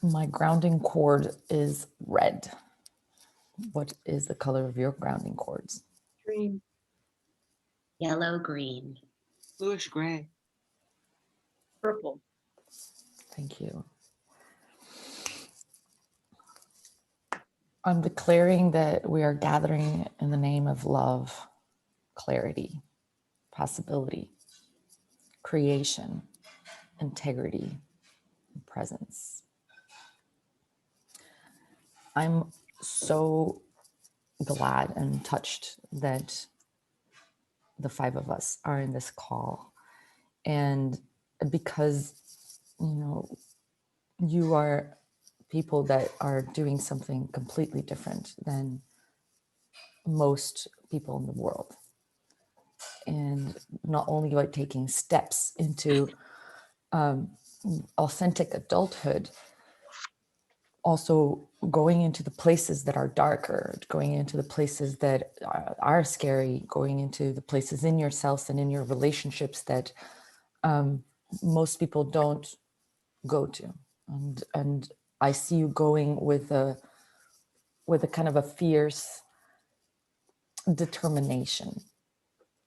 My grounding cord is red. What is the color of your grounding cords? Green. Yellow, green. Bluish gray. Purple. Thank you. I'm declaring that we are gathering in the name of love, clarity, possibility, creation, integrity, and presence. I'm so glad and touched that the five of us are in this call. And because, you are people that are doing something completely different than most people in the world. And not only like taking steps into authentic adulthood, also going into the places that are darker, going into the places that are scary, going into the places in yourselves and in your relationships that most people don't go to. And I see you going with a kind of a fierce determination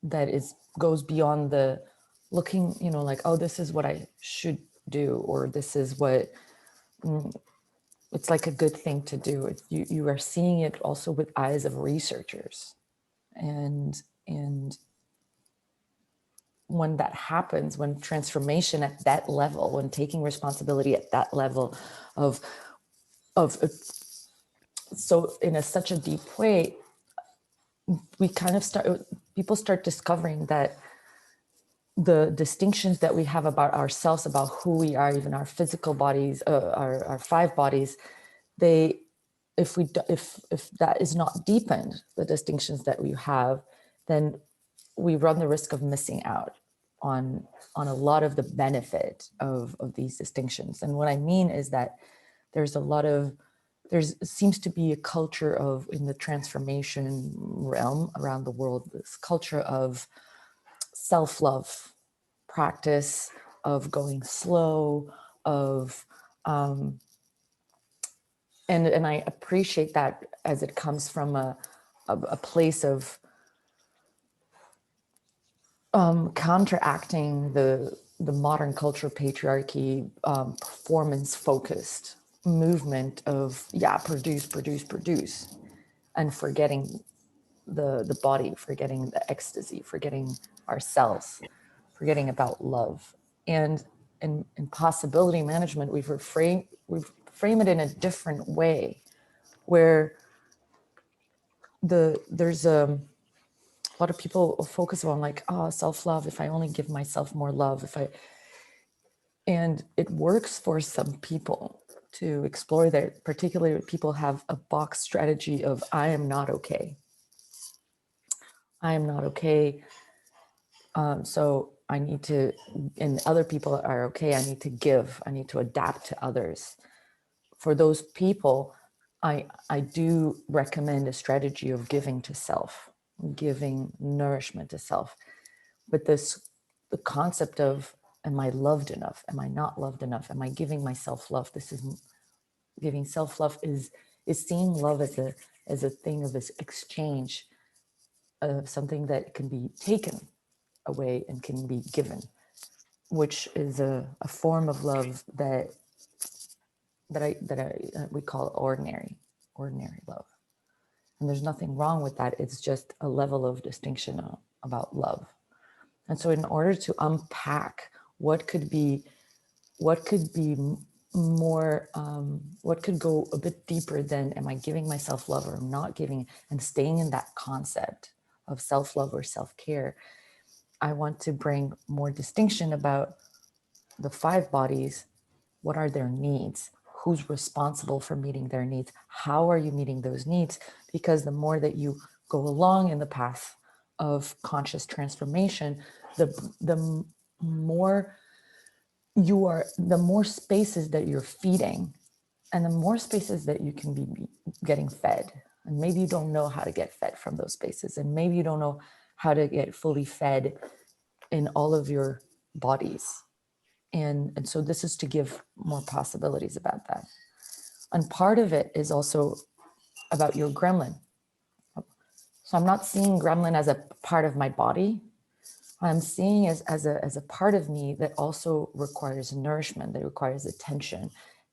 that goes beyond the looking, like, oh, this is what I should do, or this is what it's like a good thing to do. You are seeing it also with eyes of researchers, and when that happens, when transformation at that level, when taking responsibility at that level of so in such a deep way, we kind of people start discovering that the distinctions that we have about ourselves, about who we are, even our physical bodies, our five bodies, if that is not deepened, the distinctions that we have, then we run the risk of missing out on a lot of the benefit of these distinctions. And what I mean is that there seems to be a culture of, in the transformation realm around the world, this culture of self-love practice, of going slow, of and I appreciate that as it comes from a place of counteracting the modern culture patriarchy, performance focused movement of produce, and forgetting the body, forgetting the ecstasy, forgetting ourselves, forgetting about love. And in possibility management, we frame it in a different way, where there's a lot of people focus on like, oh, self-love, if I only give myself more love, and it works for some people to explore that, particularly people have a box strategy of, I am not okay. I am not okay. So I need to, and other people are okay, I need to give, I need to adapt to others. For those people, I do recommend a strategy of giving to self, giving nourishment to self. But the concept of, am I loved enough? Am I not loved enough? Am I giving myself love? Giving self-love is seeing love as a thing of this exchange, of something that can be taken away and can be given, which is a form of love that we call ordinary love. And there's nothing wrong with that. It's just a level of distinction about love. And so in order to unpack what could be more, what could go a bit deeper than, am I giving myself love or not giving, and staying in that concept of self-love or self-care, I want to bring more distinction about the five bodies. What are their needs? Who's responsible for meeting their needs? How are you meeting those needs? Because the more that you go along in the path of conscious transformation, the more the more spaces that you're feeding, and the more spaces that you can be getting fed. And maybe you don't know how to get fed from those spaces, and maybe you don't know how to get fully fed in all of your bodies. And so this is to give more possibilities about that. And part of it is also about your gremlin. So I'm not seeing gremlin as a part of my body. I'm seeing it as a part of me that also requires nourishment, that requires attention,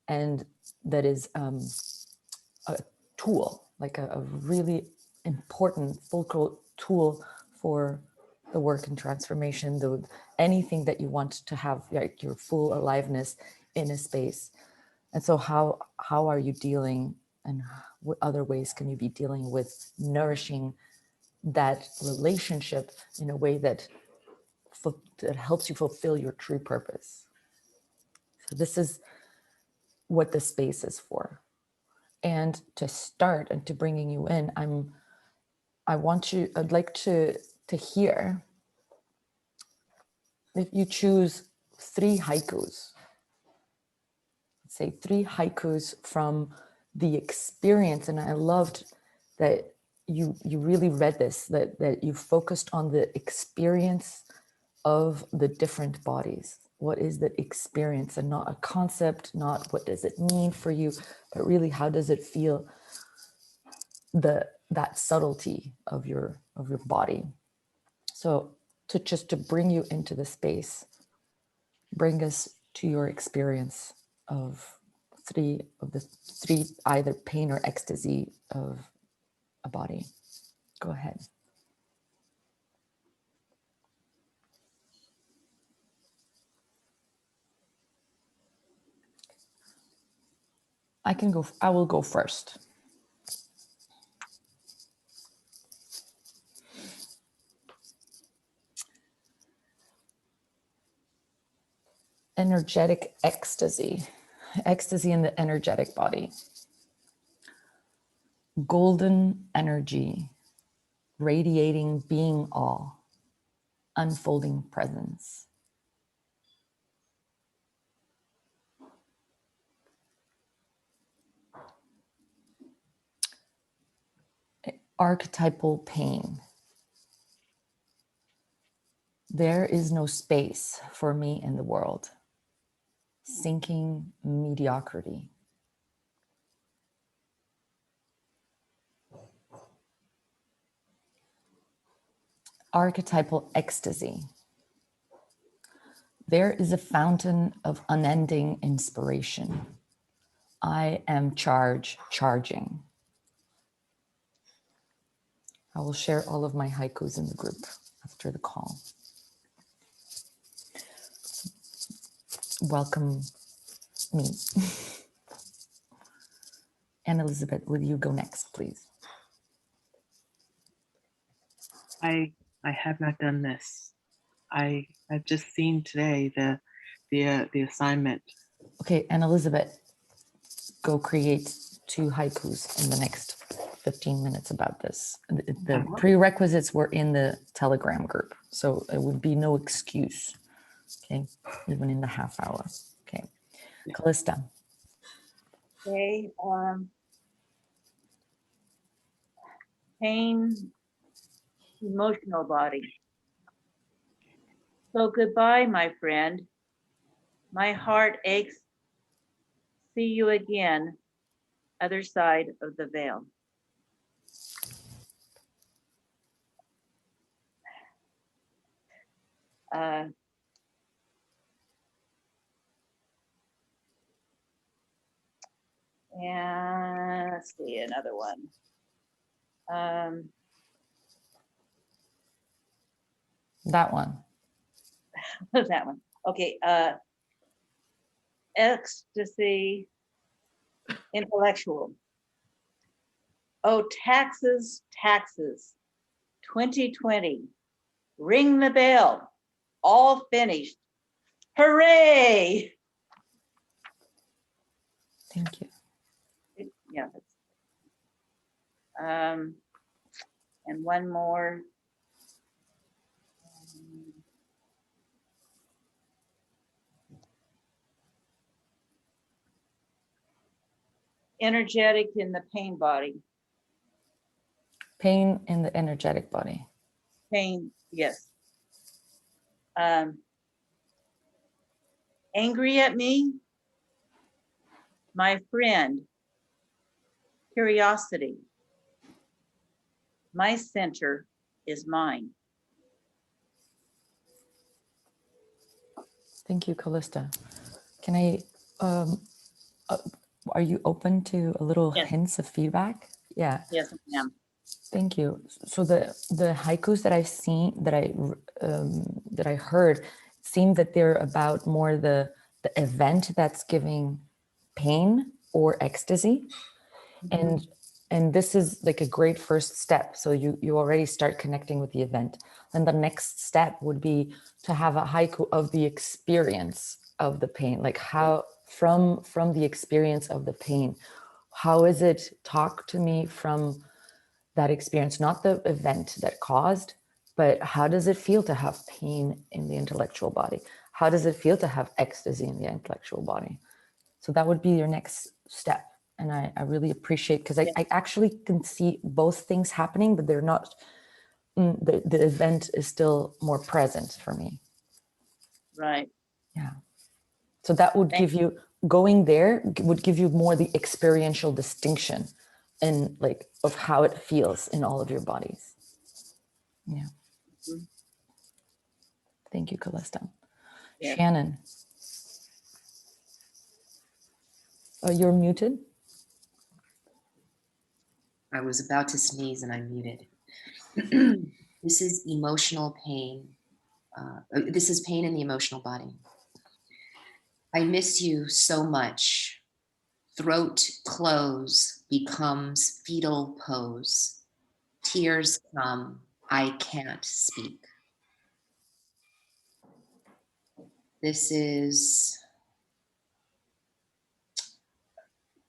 and that is a tool, like a really important fulcral tool for the work and transformation, anything that you want to have, like your full aliveness in a space. And so how are you dealing, and what other ways can you be dealing with nourishing that relationship in a way that helps you fulfill your true purpose? So this is what the space is for. And to start and to bringing you in, I'd like to hear if you choose 3 haikus. Say 3 haikus from the experience. And I loved that you really read this, that you focused on the experience of the different bodies. What is the experience, and not a concept, not what does it mean for you, but really how does it feel, that subtlety of your body. So to bring you into the space, bring us to your experience of 3 of the 3, either pain or ecstasy of a body. Go ahead. I will go first. Energetic ecstasy in the energetic body. Golden energy, radiating being all, unfolding presence. Archetypal pain. There is no space for me in the world. Sinking mediocrity. Archetypal ecstasy. There is a fountain of unending inspiration. I am charging. I will share all of my haikus in the group after the call. Welcome me. And Elizabeth, will you go next, please? I have not done this. I've just seen today the assignment. Okay, and Elizabeth, go create 2 haikus in the next 15 minutes about this. The prerequisites were in the Telegram group, so it would be no excuse. Okay, even in the half hour. Okay, Callista. Okay, pain, emotional body. So goodbye, my friend. My heart aches. See you again, other side of the veil. And let's see, another one. That one. That one. Okay, ecstasy, intellectual. Oh, taxes, taxes. 2020. Ring the bell. All finished. Hooray! Thank you. Yeah. And one more. Energetic in the pain body. Pain in the energetic body. Pain, yes. Angry at me? My friend, curiosity. My center is mine. Thank you, Callista. Can I, are you open to a little Yes. hints of feedback? Yeah. Yes, I am. Thank you. So the haikus that I've seen, that I heard, seem that they're about more the event that's giving pain or ecstasy, and this is like a great first step. So you already start connecting with the event. Then the next step would be to have a haiku of the experience of the pain, like how from the experience of the pain, how is it? Talk to me from that experience, not the event that caused, but how does it feel to have pain in the intellectual body? How does it feel to have ecstasy in the intellectual body? So that would be your next step. And I really appreciate, because I actually can see both things happening, but they're not, the event is still more present for me. Right. Yeah. So that would give you, going there would give you more the experiential distinction and like of how it feels in all of your bodies. Yeah. Mhm. Thank you, Callista. Yeah. Shannon. You're muted. I was about to sneeze and I muted. This is emotional pain. This is pain in the emotional body. I miss you so much. Throat close becomes fetal pose. Tears come. I can't speak. This is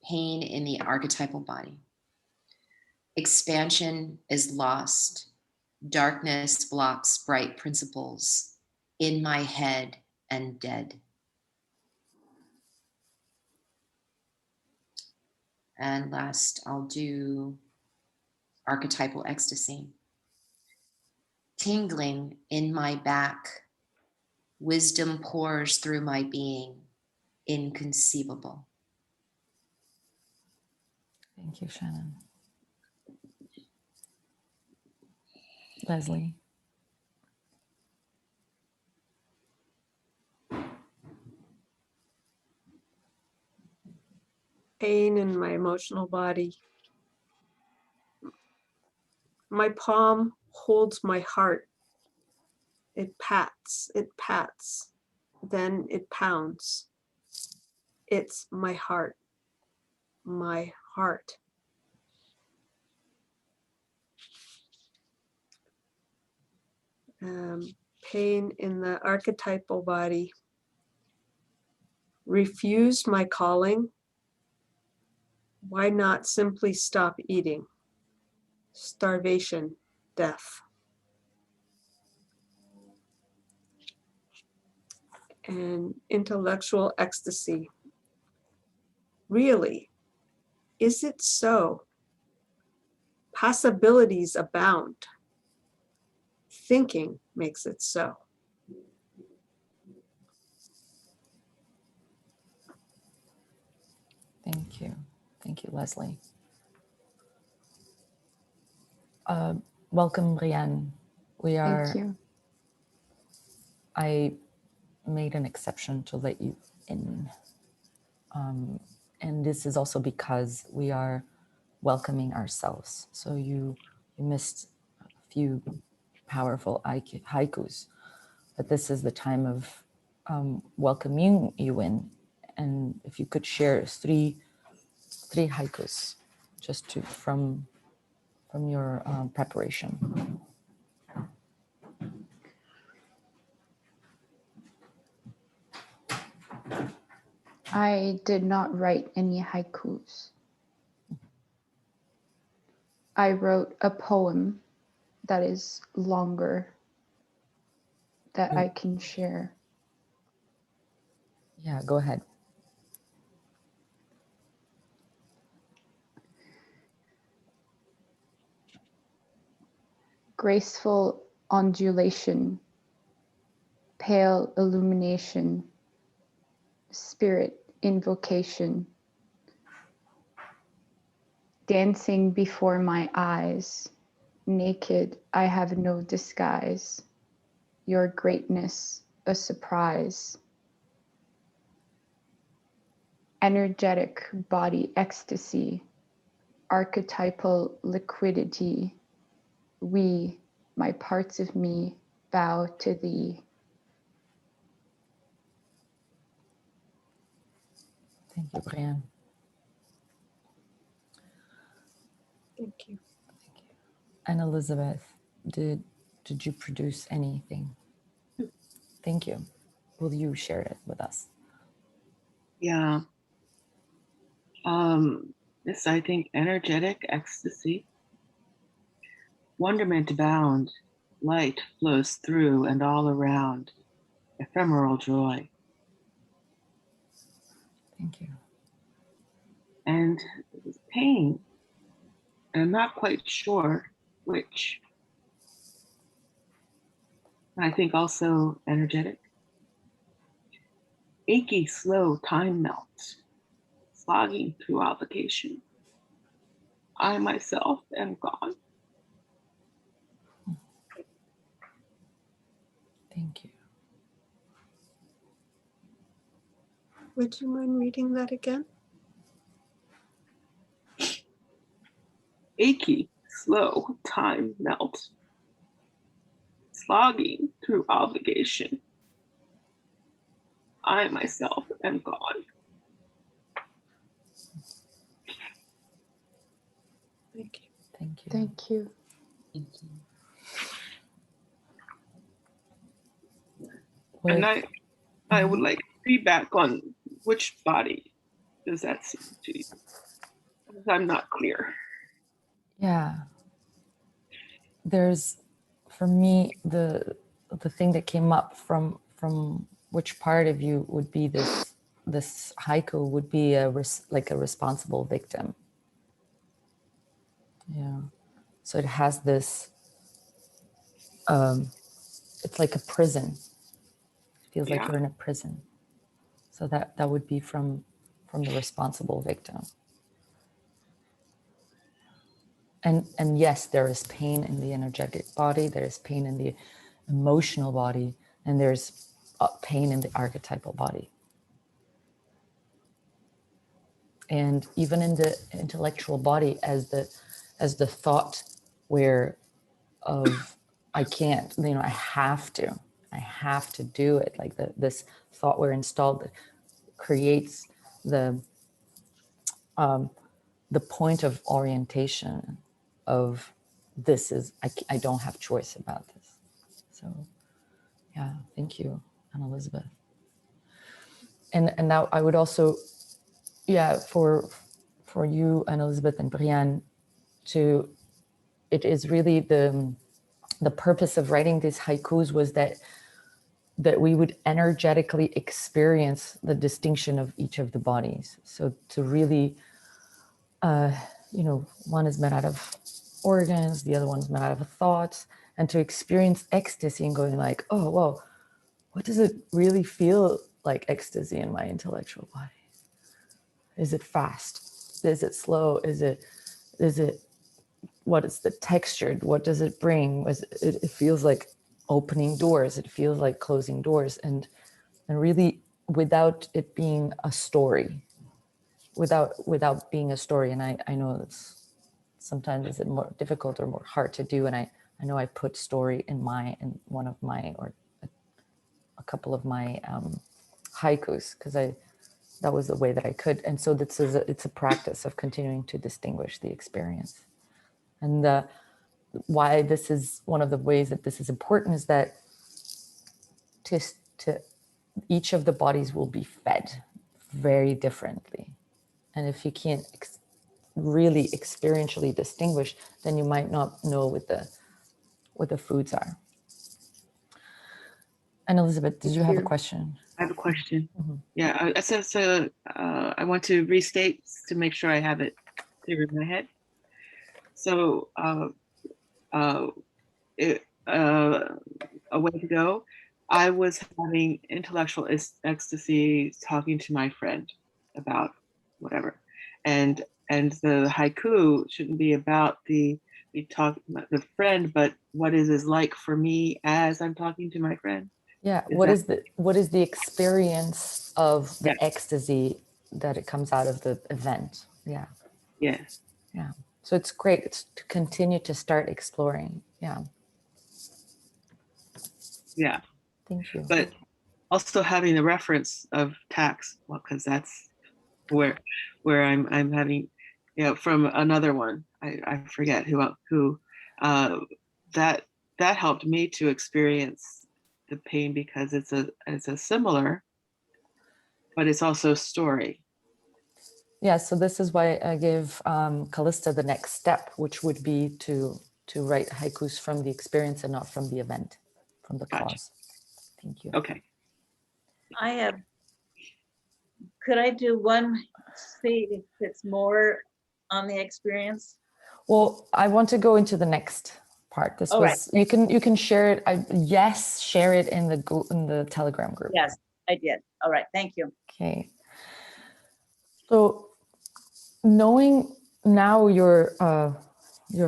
pain in the archetypal body. Expansion is lost. Darkness blocks bright principles in my head and dead. And last, I'll do archetypal ecstasy. Tingling in my back, wisdom pours through my being, inconceivable. Thank you, Shannon. Leslie. Pain in my emotional body. My palm holds my heart. It pats, then it pounds. It's my heart, my heart. Pain in the archetypal body. Refused my calling. Why not simply stop eating? Starvation, death. And intellectual ecstasy. Really? Is it so? Possibilities abound. Thinking makes it so. Thank you. Thank you, Leslie. Welcome, Brienne. Thank you. I made an exception to let you in. And this is also because we are welcoming ourselves. So you missed a few powerful haikus, but this is the time of welcoming you in. And if you could share three haikus just from your preparation. I did not write any haikus. I wrote a poem that is longer that I can share. Yeah, go ahead. Graceful undulation, pale illumination, spirit invocation. dancing before my eyes. Naked, I have no disguise. Your greatness, a surprise. Energetic body ecstasy. Archetypal liquidity. We, my parts of me, bow to thee. Thank you, Brian. Thank you. And Elizabeth, did you produce anything? Thank you. Will you share it with us? Yeah. This, I think, energetic ecstasy. Wonderment abound. Light flows through and all around. Ephemeral joy. Thank you. And pain. And I'm not quite sure which. I think also energetic. Achy, slow time melts, slogging through obligation. I myself am gone. Thank you. Would you mind reading that again? Achy, slow time melts, slogging through obligation. I myself am gone. Thank you. Thank you. Thank you. Thank you. And With- I would like feedback on which body does that seem to you? Because I'm not clear. Yeah. There's, for me, the thing that came up from which part of you would be this haiku would be like a responsible victim. Yeah. So it has this, it's like a prison. It feels like Yeah. you're in a prison. So that would be from the responsible victim. And yes, there is pain in the energetic body, there is pain in the emotional body, and there's pain in the archetypal body. And even in the intellectual body, as the thought where of I can't, I have to do it. Like this thought where installed that creates the point of orientation of this is, I don't have choice about this. So yeah, thank you, Anna Elizabeth. And now I would also, yeah, for you and Elizabeth and Brianne, it is really the purpose of writing these haikus was that we would energetically experience the distinction of each of the bodies. So to really, one is made out of organs, the other one's made out of thoughts, and to experience ecstasy and going like, oh, well, what does it really feel like ecstasy in my intellectual body? Is it fast? Is it slow? Is it, what is the texture? What does it bring? It feels like opening doors. It feels like closing doors. And really without it being a story, without being a story. And I know it's sometimes is it more difficult or more hard to do. And I know I put story in one of my, or a couple of my haikus, because that was the way that I could. And so it's a practice of continuing to distinguish the experience. And why this is one of the ways that this is important is that to each of the bodies will be fed very differently. And if you can't really experientially distinguish, then you might not know what the foods are. And Elizabeth, did you have a question? I have a question. Mhm. Yeah, I want to restate to make sure I have it clear in my head. So a way to go, I was having intellectual ecstasy talking to my friend about whatever. And And the haiku shouldn't be about the friend, but what is it like for me as I'm talking to my friend. Yeah. Is What is the experience of the Yeah. ecstasy that it comes out of the event? Yeah. Yeah. Yeah. So it's great. It's to continue to start exploring. Yeah. Yeah. Thank you. But also having the reference of tax, well, because that's where I'm having, from another one. I forget who that helped me to experience the pain, because it's a similar, but it's also a story. Yeah. So this is why I gave Callista the next step, which would be to write haikus from the experience and not from the event, from the Gotcha. cause. Thank you. Okay. Could I do one, see if it's more on the experience? Well, I want to go into the next part. This All right. was you can share it. Share it in the Telegram group. Yes, I did. All right, thank you. Okay. So knowing now your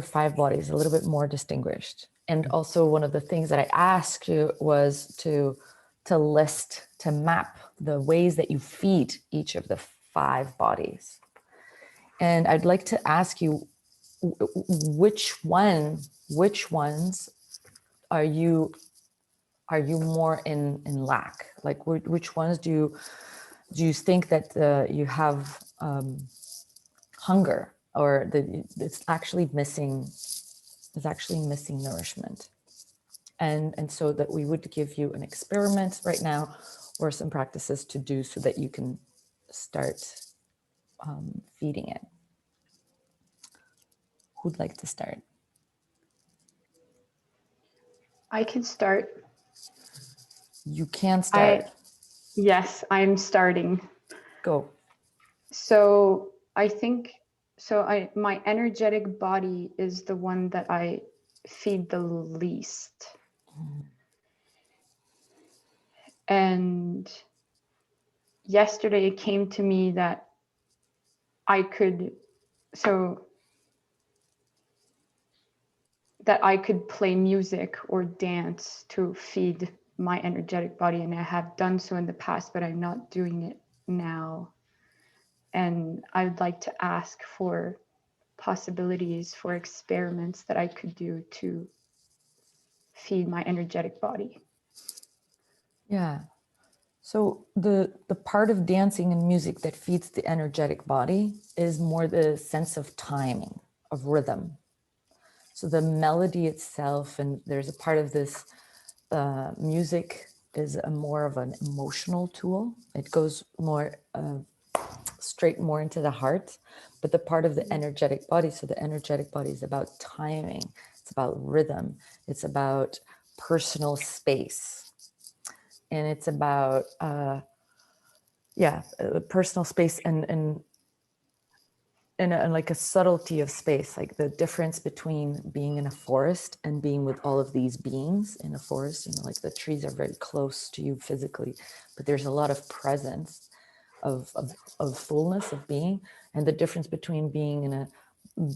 5 bodies a little bit more distinguished, and also one of the things that I asked you was to map the ways that you feed each of the 5 bodies. And I'd like to ask you, which ones are you more in lack? Like which ones do you think that you have hunger, or that it's actually missing nourishment? And so that we would give you an experiment right now, or some practices to do, so that you can start feeding it. Who'd like to start? I can start. You can start. Yes, I'm starting. Go. So I think, my energetic body is the one that I feed the least. And yesterday it came to me that I could play music or dance to feed my energetic body, and I have done so in the past, but I'm not doing it now. And I would like to ask for possibilities for experiments that I could do to feed my energetic body. Yeah. So the part of dancing and music that feeds the energetic body is more the sense of timing, of rhythm. So the melody itself, and there's a part of this music is more of an emotional tool. It goes more straight more into the heart, but the part of the energetic body, so the energetic body is about timing, it's about rhythm, it's about personal space, and it's about personal space and like a subtlety of space, like the difference between being in a forest and being with all of these beings in a forest. Like the trees are very close to you physically, but there's a lot of presence of fullness of being, and the difference between being in a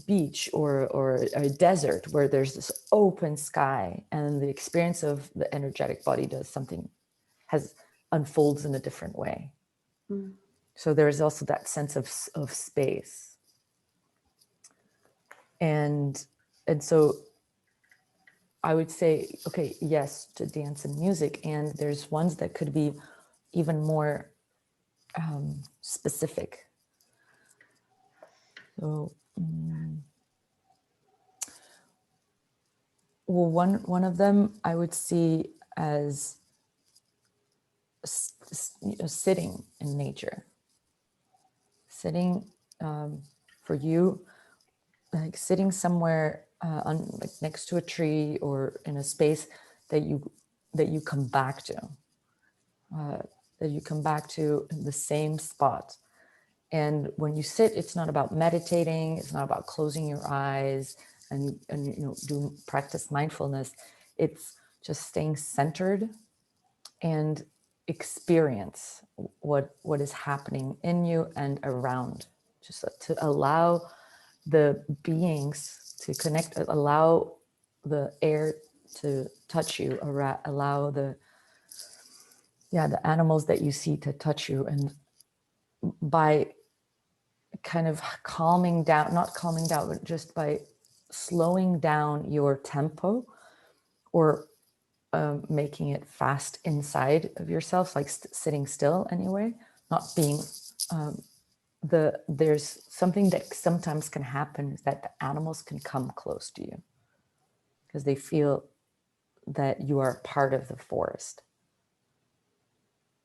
beach or a desert where there's this open sky, and the experience of the energetic body unfolds in a different way. So there's also that sense of space. And so I would say, okay, yes, to dance and music. And there's ones that could be even more specific. So, well, one of them I would see as sitting in nature. Sitting for you, like sitting somewhere like next to a tree or in a space that you come back to, in the same spot. And when you sit, it's not about meditating, it's not about closing your eyes and do practice mindfulness. It's just staying centered and experience what is happening in you and around just to allow the beings to connect, allow the air to touch you, allow the animals that you see to touch you. And by kind of calming down, not calming down, but just by slowing down your tempo, or making it fast inside of yourself, like sitting still anyway, not being, there's something that sometimes can happen, is that the animals can come close to you because they feel that you are part of the forest.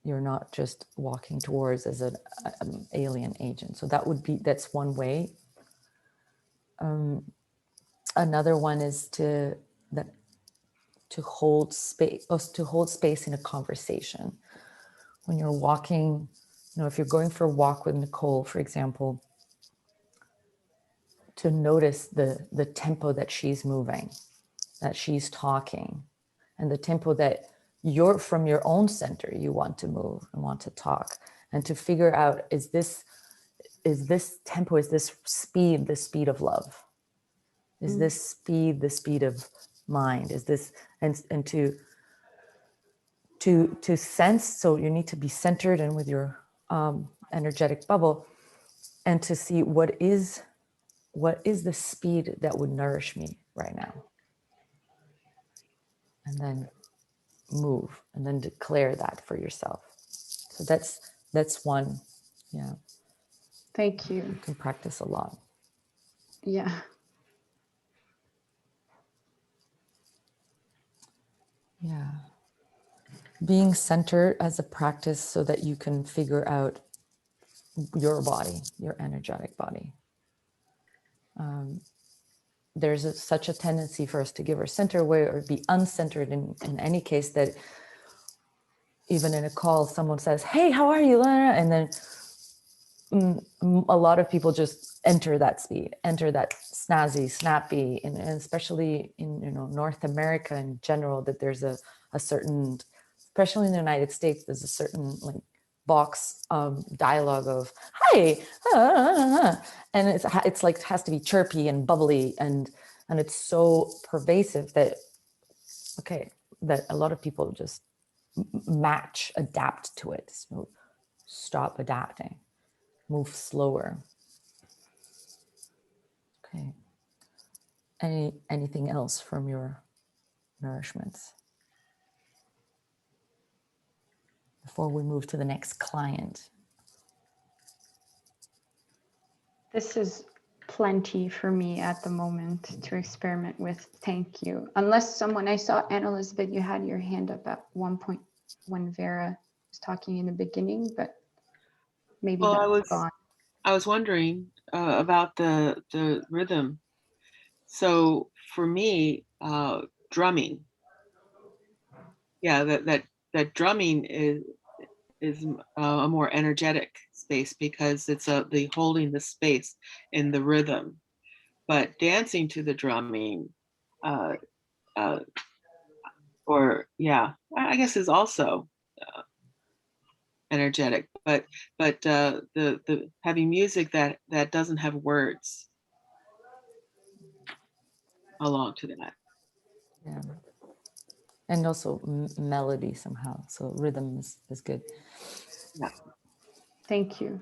You're not just walking towards as an alien agent. So that's one way. Another one is to hold space in a conversation. When you're walking, if you're going for a walk with Nicole, for example, to notice the tempo that she's moving, that she's talking, and the tempo that you're from your own center you want to move and want to talk, and to figure out, is this tempo, is this speed the speed of love? Is this speed the speed of mind? Is this, and to sense, so you need to be centered and with your energetic bubble, and to see what is the speed that would nourish me right now, and then move, and then declare that for yourself. So that's one. Yeah, Thank you. you can practice a lot. Yeah. Yeah, being centered as a practice so that you can figure out your body, your energetic body. There's such a tendency for us to give our center away or be uncentered in any case, that even in a call, someone says, "Hey, how are you?" And then a lot of people just enter that speed, enter that snazzy, snappy, and especially in North America in general, that there's a certain, especially in the United States, there's a certain like box dialogue of "Hi," and it's like, it has to be chirpy and bubbly, and it's so pervasive that that a lot of people just adapt to it. So stop adapting, move slower. Okay. Anything else from your nourishments before we move to the next client? This is plenty for me at the moment to experiment with. Thank you. Unless I saw Anna Elizabeth, you had your hand up at one point when Vera was talking in the beginning, but maybe that's gone. I was wondering about the rhythm. So for me, drumming. Yeah, that drumming is a more energetic space, because it's the holding the space in the rhythm. But dancing to the drumming, I guess is also energetic. But the having music that doesn't have words along to that. Yeah. And also melody somehow. So rhythm is good. Yeah. Thank you.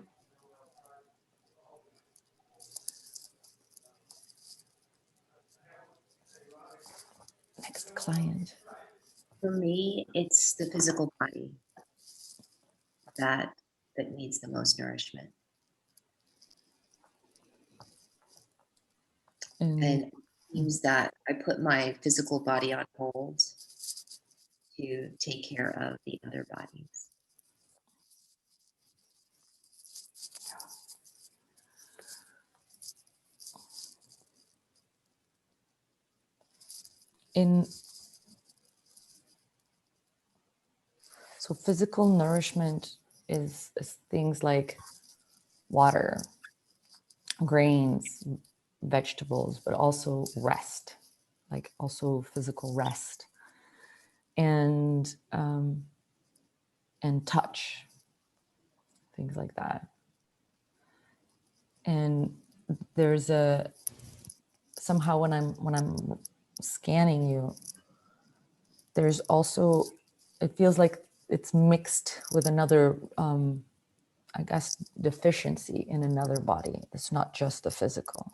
Next client. For me, it's the physical body that needs the most nourishment. And it seems that I put my physical body on hold to take care of the other bodies. So physical nourishment is things like water, grains, vegetables, but also rest, like also physical rest, and touch, things like that. And there's a, somehow when I'm scanning you, there's also, it feels like it's mixed with another, I guess, deficiency in another body. It's not just the physical.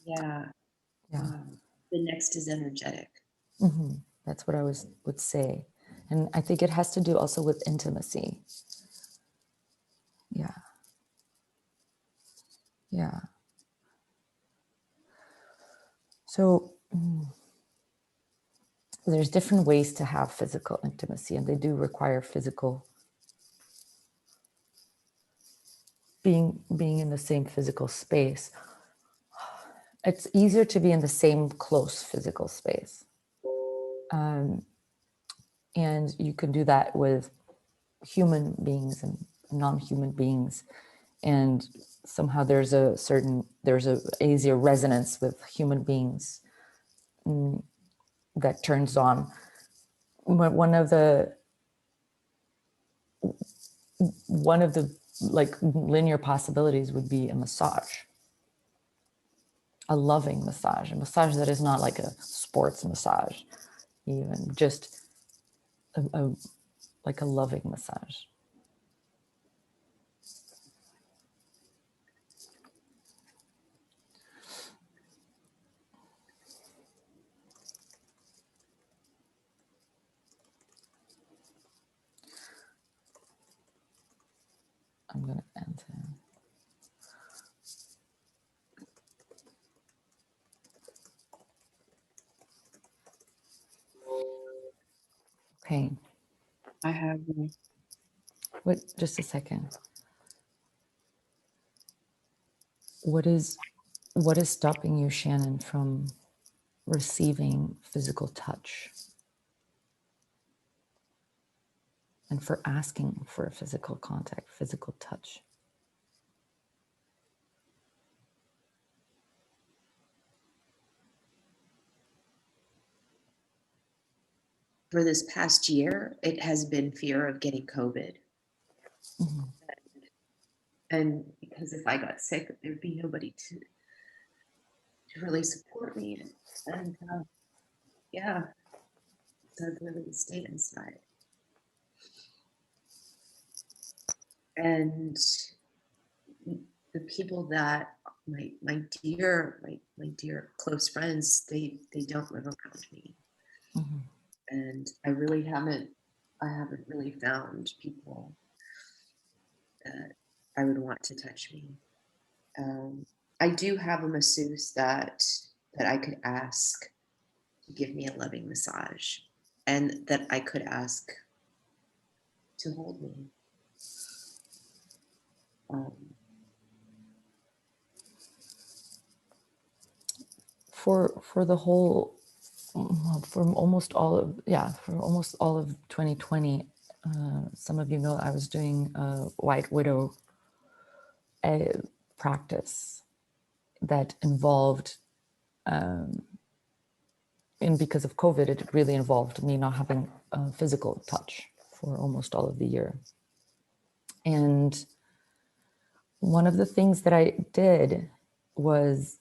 Yeah. Yeah. The next is energetic. Mm-hmm. That's what I would say. And I think it has to do also with intimacy. Yeah. Yeah. So there's different ways to have physical intimacy, and they do require physical being in the same physical space. It's easier to be in the same close physical space. And you can do that with human beings and non-human beings. And somehow there's a easier resonance with human beings that turns on. One of the like linear possibilities would be a massage, a loving massage, a massage that is not like a sports massage, even just like a loving massage. I'm going to enter. Okay. I have. Wait, just a second. What is stopping you, Shannon, from receiving physical touch and for asking for a physical contact, physical touch? For this past year, it has been fear of getting COVID. Mm-hmm. And because if I got sick, there'd be nobody to really support me. And yeah, so I'd really stay inside. And the people that my dear close friends, they don't live around me. Mm-hmm. And I haven't really found people that I would want to touch me. I do have a masseuse that I could ask to give me a loving massage, and that I could ask to hold me. For the whole, for almost all of 2020, some of you know I was doing a White Widow practice that involved, and because of COVID, it really involved me not having physical touch for almost all of the year. And one of the things that I did was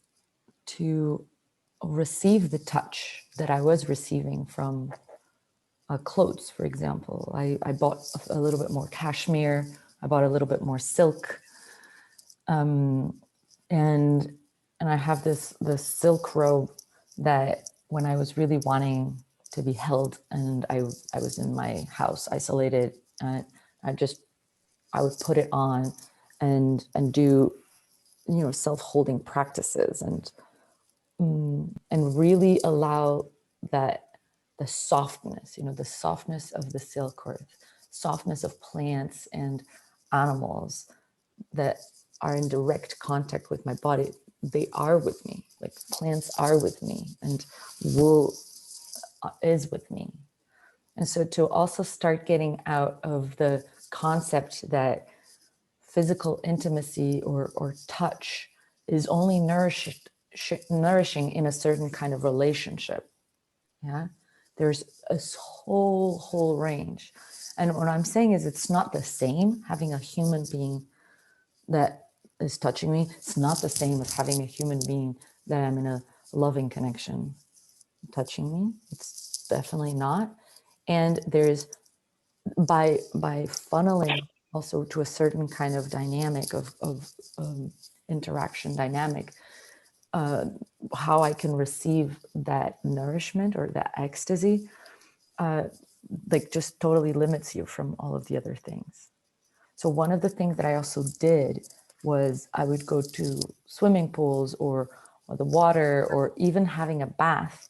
to receive the touch that I was receiving from clothes, for example. I bought a little bit more cashmere. I bought a little bit more silk. And I have this silk robe that when I was really wanting to be held and I was in my house isolated, I would put it on and do, self-holding practices and really allow that the softness of the silk or softness of plants and animals that are in direct contact with my body. They are with me, like plants are with me, and wool is with me. And so to also start getting out of the concept that physical intimacy or touch is only nourishing in a certain kind of relationship. Yeah, There's a whole range. And what I'm saying is it's not the same having a human being that is touching me. It's not the same as having a human being that I'm in a loving connection touching me. It's definitely not. And there's by funneling also to a certain kind of dynamic of interaction dynamic, how I can receive that nourishment or that ecstasy, like just totally limits you from all of the other things. So one of the things that I also did was I would go to swimming pools or the water or even having a bath.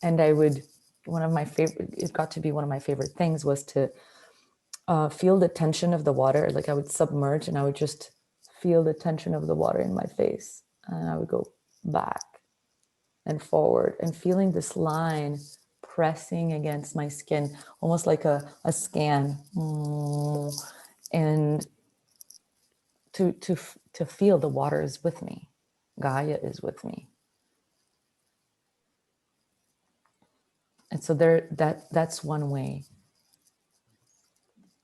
And I would, it got to be one of my favorite things was to feel the tension of the water. Like I would submerge and I would just feel the tension of the water in my face. And I would go back and forward and feeling this line pressing against my skin, almost like a scan. And to feel the water is with me. Gaia is with me. And so that's one way.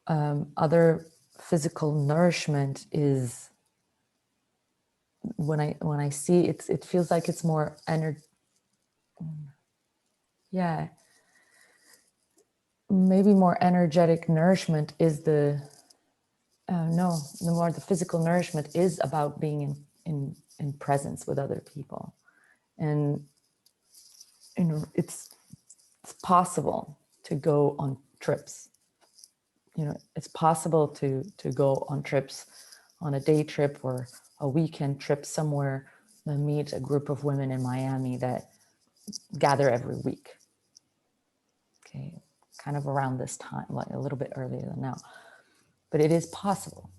Other physical nourishment is when I see it feels like it's more energy. Yeah, maybe more energetic nourishment is the the physical nourishment is about being in presence with other people. And it's possible to go on trips. It's possible to go on trips, on a day trip or a weekend trip somewhere, and meet a group of women in Miami that gather every week. Okay, kind of around this time, like a little bit earlier than now, but it is possible.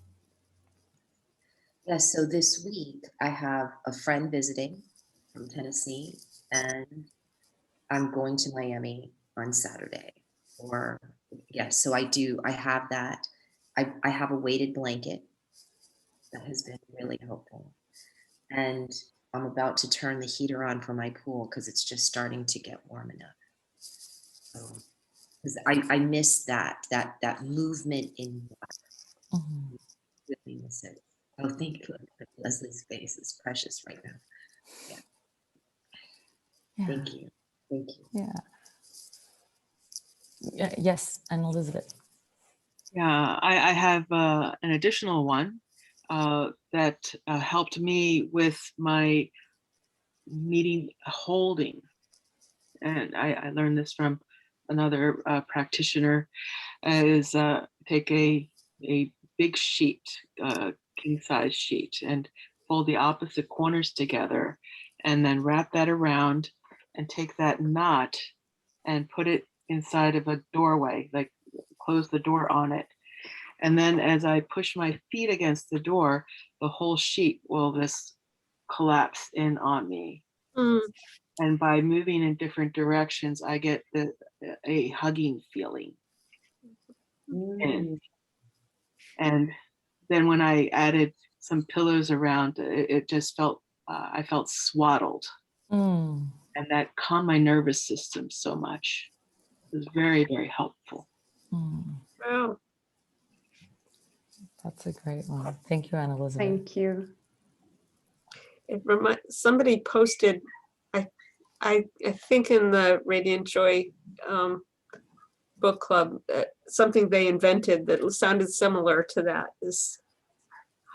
Yes, so this week I have a friend visiting from Tennessee, and I'm going to Miami on Saturday. So I have that. I have a weighted blanket that has been really helpful. And I'm about to turn the heater on for my pool because it's just starting to get warm enough. So, because I miss that movement in water. Really miss it. Oh, thank you. Leslie's face is precious right now. Yeah. Thank you. Thank you. Yeah. Yes, and Elizabeth. Yeah, I have an additional one that helped me with my meeting holding. And I learned this from another practitioner, is take a big sheet, king size sheet, and fold the opposite corners together, and then wrap that around and take that knot and put it inside of a doorway, like close the door on it. And then as I push my feet against the door, the whole sheet will just collapse in on me. And by moving in different directions, I get a hugging feeling. And then when I added some pillows around, it just felt, I felt swaddled. And that calmed my nervous system so much. It was very, very helpful. Wow. That's a great one. Thank you, Anna Elizabeth. Thank you. Somebody posted, I think in the Radiant Joy book club, something they invented that sounded similar to that, this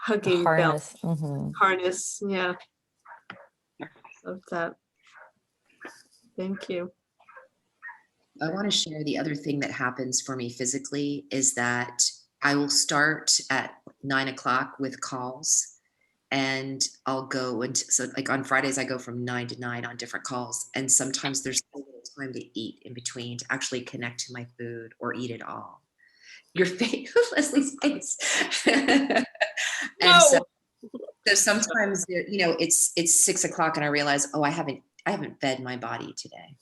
hugging Harness. belt. Harness, yeah. Love that. Thank you. I want to share the other thing that happens for me physically is that I will start at 9 o'clock with calls, and I'll go so like on Fridays I go from 9 to 9 on different calls, and sometimes there's so little time to eat in between to actually connect to my food or eat it all. Your face, Leslie's face. And so sometimes it's 6 o'clock and I realize, oh, I haven't fed my body today.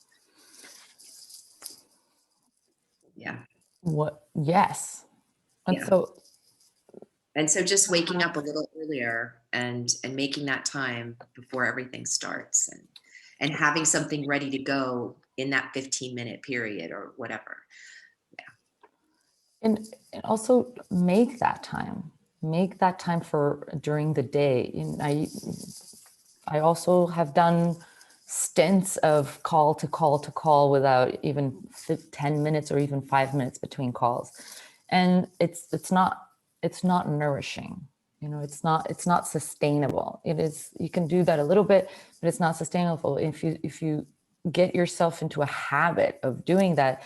Yeah. What? Yes. And Yeah. So just waking up a little earlier and making that time before everything starts, and having something ready to go in that 15-minute period or whatever. And also make that time for during the day. And I also have done stints of call to call to call without even 10 minutes or even 5 minutes between calls. And it's not nourishing. You know, it's not sustainable. It is, you can do that a little bit, but it's not sustainable. If you get yourself into a habit of doing that,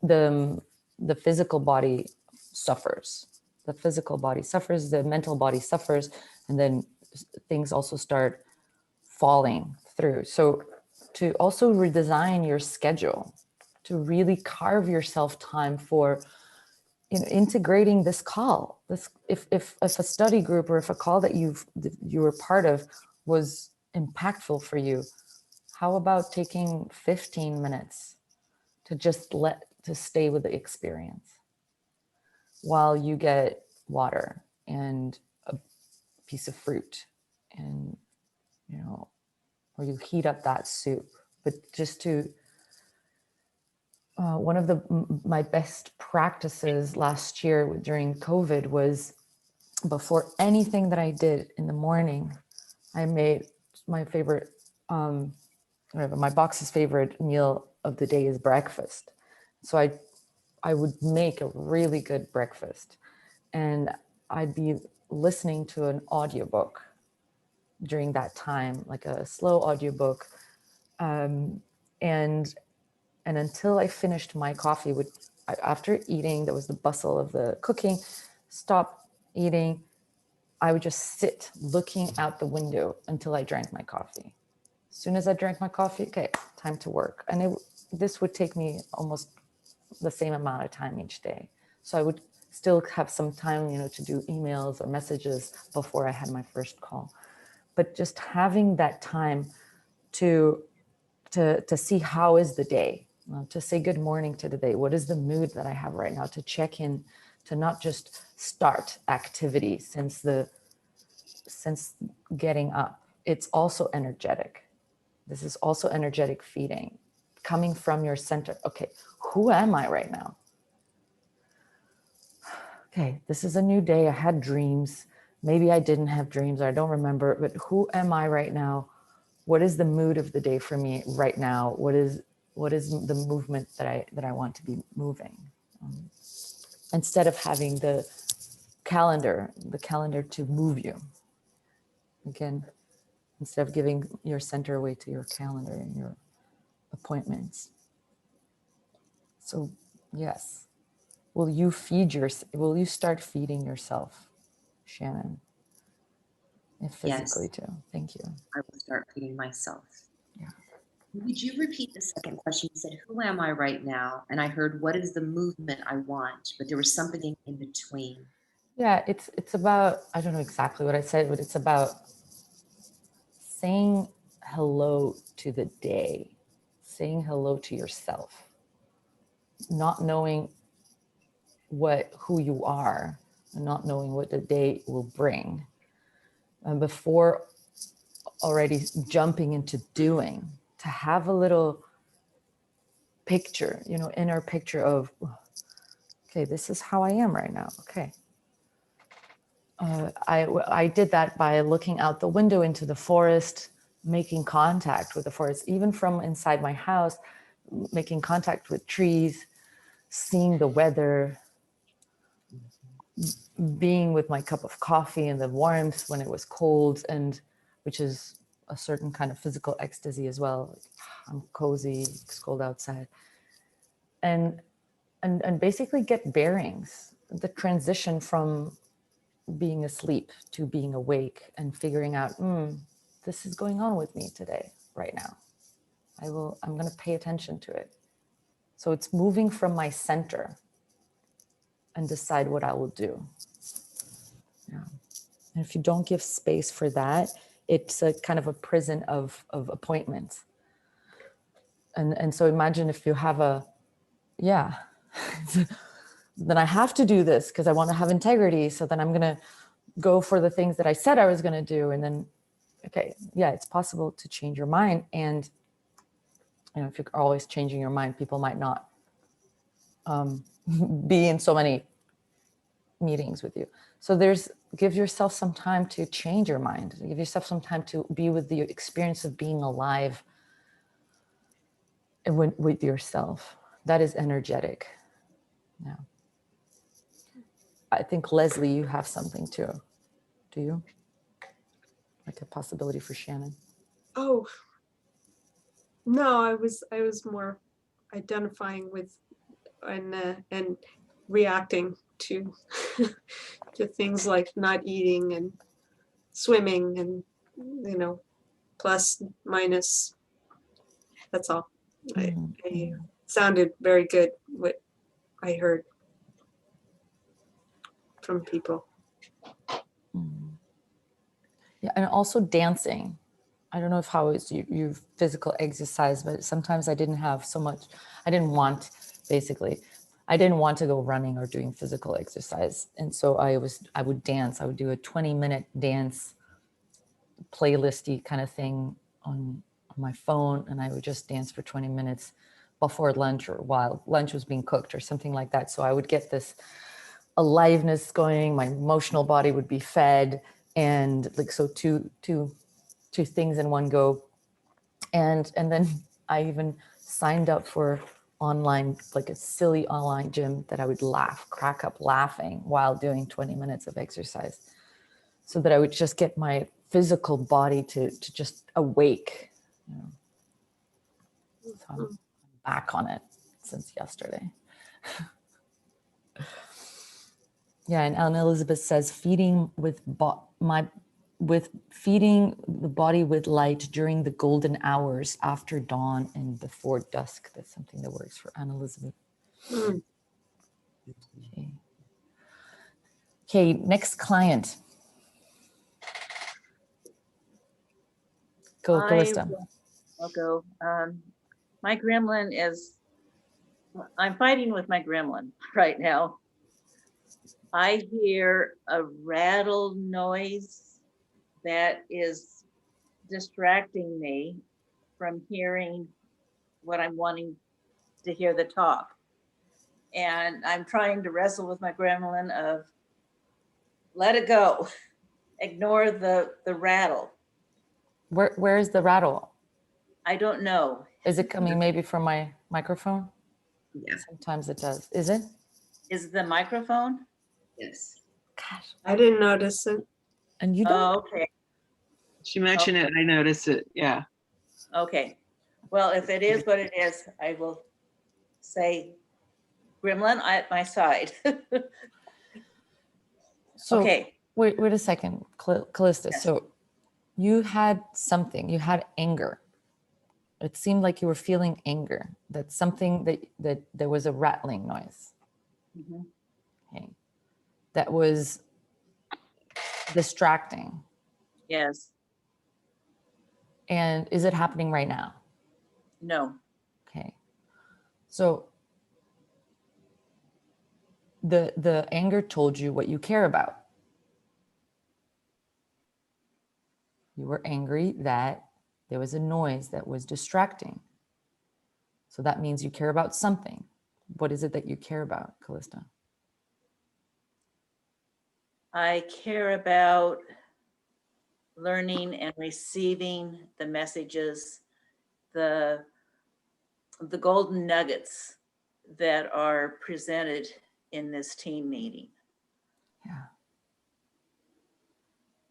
the physical body suffers. The physical body suffers, the mental body suffers, and then things also start falling through. So to also redesign your schedule, to really carve yourself time for, you know, integrating this call. This, if a study group or if a call that you were part of was impactful for you, how about taking 15 minutes to just to stay with the experience while you get water and a piece of fruit, and, you know, or you heat up that soup. But just to, one of my best practices last year during COVID was, before anything that I did in the morning, I made my favorite, my box's favorite meal of the day is breakfast. So I would make a really good breakfast, and I'd be listening to an audiobook during that time, like a slow audiobook. And until I finished my coffee, after eating, there was the bustle of the cooking, stop eating, I would just sit looking out the window until I drank my coffee. As soon as I drank my coffee, okay, time to work. And this would take me almost the same amount of time each day. So I would still have some time, you know, to do emails or messages before I had my first call. But just having that time to see how is the day, to say good morning to the day. What is the mood that I have right now? To check in, to not just start activity since getting up. It's also energetic. This is also energetic feeding, coming from your center. Okay, who am I right now? Okay, this is a new day. I had dreams. Maybe I didn't have dreams, or I don't remember, but who am I right now? What is the mood of the day for me right now? What is the movement that I want to be moving? Instead of having the calendar to move you. Again, instead of giving your center away to your calendar and your appointments. So yes, will you start feeding yourself, Shannon? And physically Yes. too. Thank you. I will start feeding myself. Yeah. Would you repeat the second question? You said, who am I right now? And I heard, what is the movement I want? But there was something in between. Yeah, it's about, I don't know exactly what I said, but it's about saying hello to the day, saying hello to yourself, not knowing who you are, and not knowing what the day will bring, and before already jumping into doing, to have a little picture, you know, inner picture of, okay, this is how I am right now. Okay. I did that by looking out the window into the forest, making contact with the forest, even from inside my house, making contact with trees, seeing the weather, being with my cup of coffee and the warmth when it was cold, and which is a certain kind of physical ecstasy as well. Like, I'm cozy, it's cold outside. And basically get bearings, the transition from being asleep to being awake, and figuring out, this is going on with me today, right now. I'm going to pay attention to it. So it's moving from my center and decide what I will do. Yeah. And if you don't give space for that, it's a kind of a prison of appointments. And so imagine if you have then I have to do this because I want to have integrity. So then I'm going to go for the things that I said I was going to do. And then, okay, yeah, it's possible to change your mind. And You know, if you're always changing your mind, people might not be in so many meetings with you. So give yourself some time to change your mind. Give yourself some time to be with the experience of being alive and with yourself. That is energetic. Yeah. I think, Leslie, you have something too. Do you? Like a possibility for Shannon? Oh, no, I was more identifying with and reacting to to things like not eating and swimming and, you know, plus, minus. That's all. I sounded very good what I heard from people. Yeah, and also dancing. I don't know if how it's your physical exercise, but sometimes I didn't have so much. I didn't want to go running or doing physical exercise, and so I would dance. I would do a 20-minute dance playlisty kind of thing on my phone, and I would just dance for 20 minutes before lunch or while lunch was being cooked or something like that. So I would get this aliveness going. My emotional body would be fed, and like so two things in one go. And then I even signed up for online, like a silly online gym that I would crack up laughing while doing 20 minutes of exercise, so that I would just get my physical body to just awake. You know. So I'm back on it since yesterday. Yeah, and Ellen Elizabeth says feeding feeding the body with light during the golden hours after dawn and before dusk. That's something that works for Anne Elizabeth. Okay, next client. Go, Callista. I'll go. My gremlin is, I'm fighting with my gremlin right now. I hear a rattle noise that is distracting me from hearing what I'm wanting to hear the talk. And I'm trying to wrestle with my gremlin of let it go, ignore the rattle. Where is the rattle? I don't know. Is it coming maybe from my microphone? Yeah. Sometimes it does. Is it? Is the microphone? Yes. Gosh. I didn't notice it. And you don't? Oh, okay. She mentioned it. I noticed it. Yeah. Okay. Well, if it is what it is, I will say gremlin at my side. So, okay. Wait a second, Callista. Yes. So you had anger. It seemed like you were feeling anger. That's something that there was a rattling noise. Mhm. Okay. That was distracting. Yes. And is it happening right now? No. Okay. So the anger told you what you care about. You were angry that there was a noise that was distracting. So that means you care about something. What is it that you care about, Callista? I care about learning and receiving the messages, the golden nuggets that are presented in this team meeting. Yeah.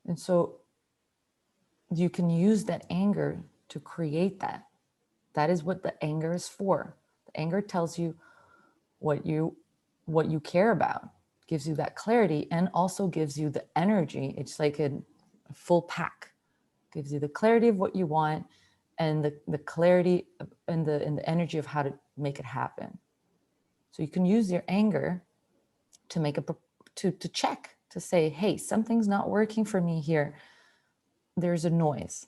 And so you can use that anger to create that. That is what the anger is for. The anger tells you what you care about, gives you that clarity, and also gives you the energy. It's like a full pack. Gives you the clarity of what you want and the clarity and the energy of how to make it happen. So you can use your anger to make to check, to say, hey, something's not working for me here. There's a noise.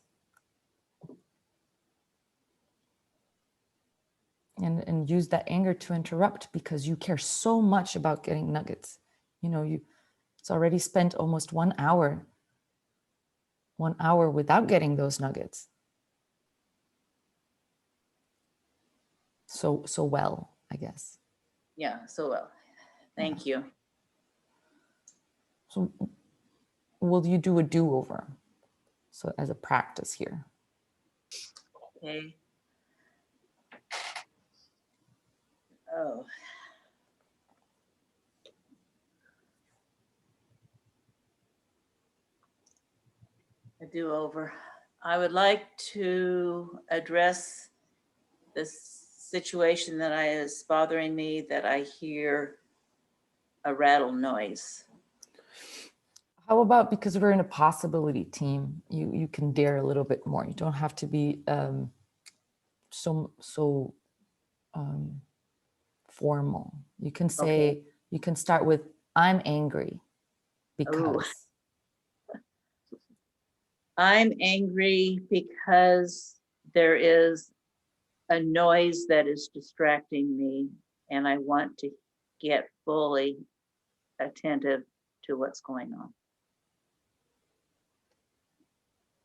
And use that anger to interrupt, because you care so much about getting nuggets. You know, it's already spent almost 1 hour without getting those nuggets. so well, I guess. Yeah, so well. Thank you. So will you do a do-over? So as a practice here. Okay. Oh. A do-over. I would like to address this situation that is bothering me, that I hear a rattle noise. How about, because we're in a possibility team, you can dare a little bit more. You don't have to be so formal. You can say, you can start with, I'm angry because. I'm angry because there is a noise that is distracting me, and I want to get fully attentive to what's going on.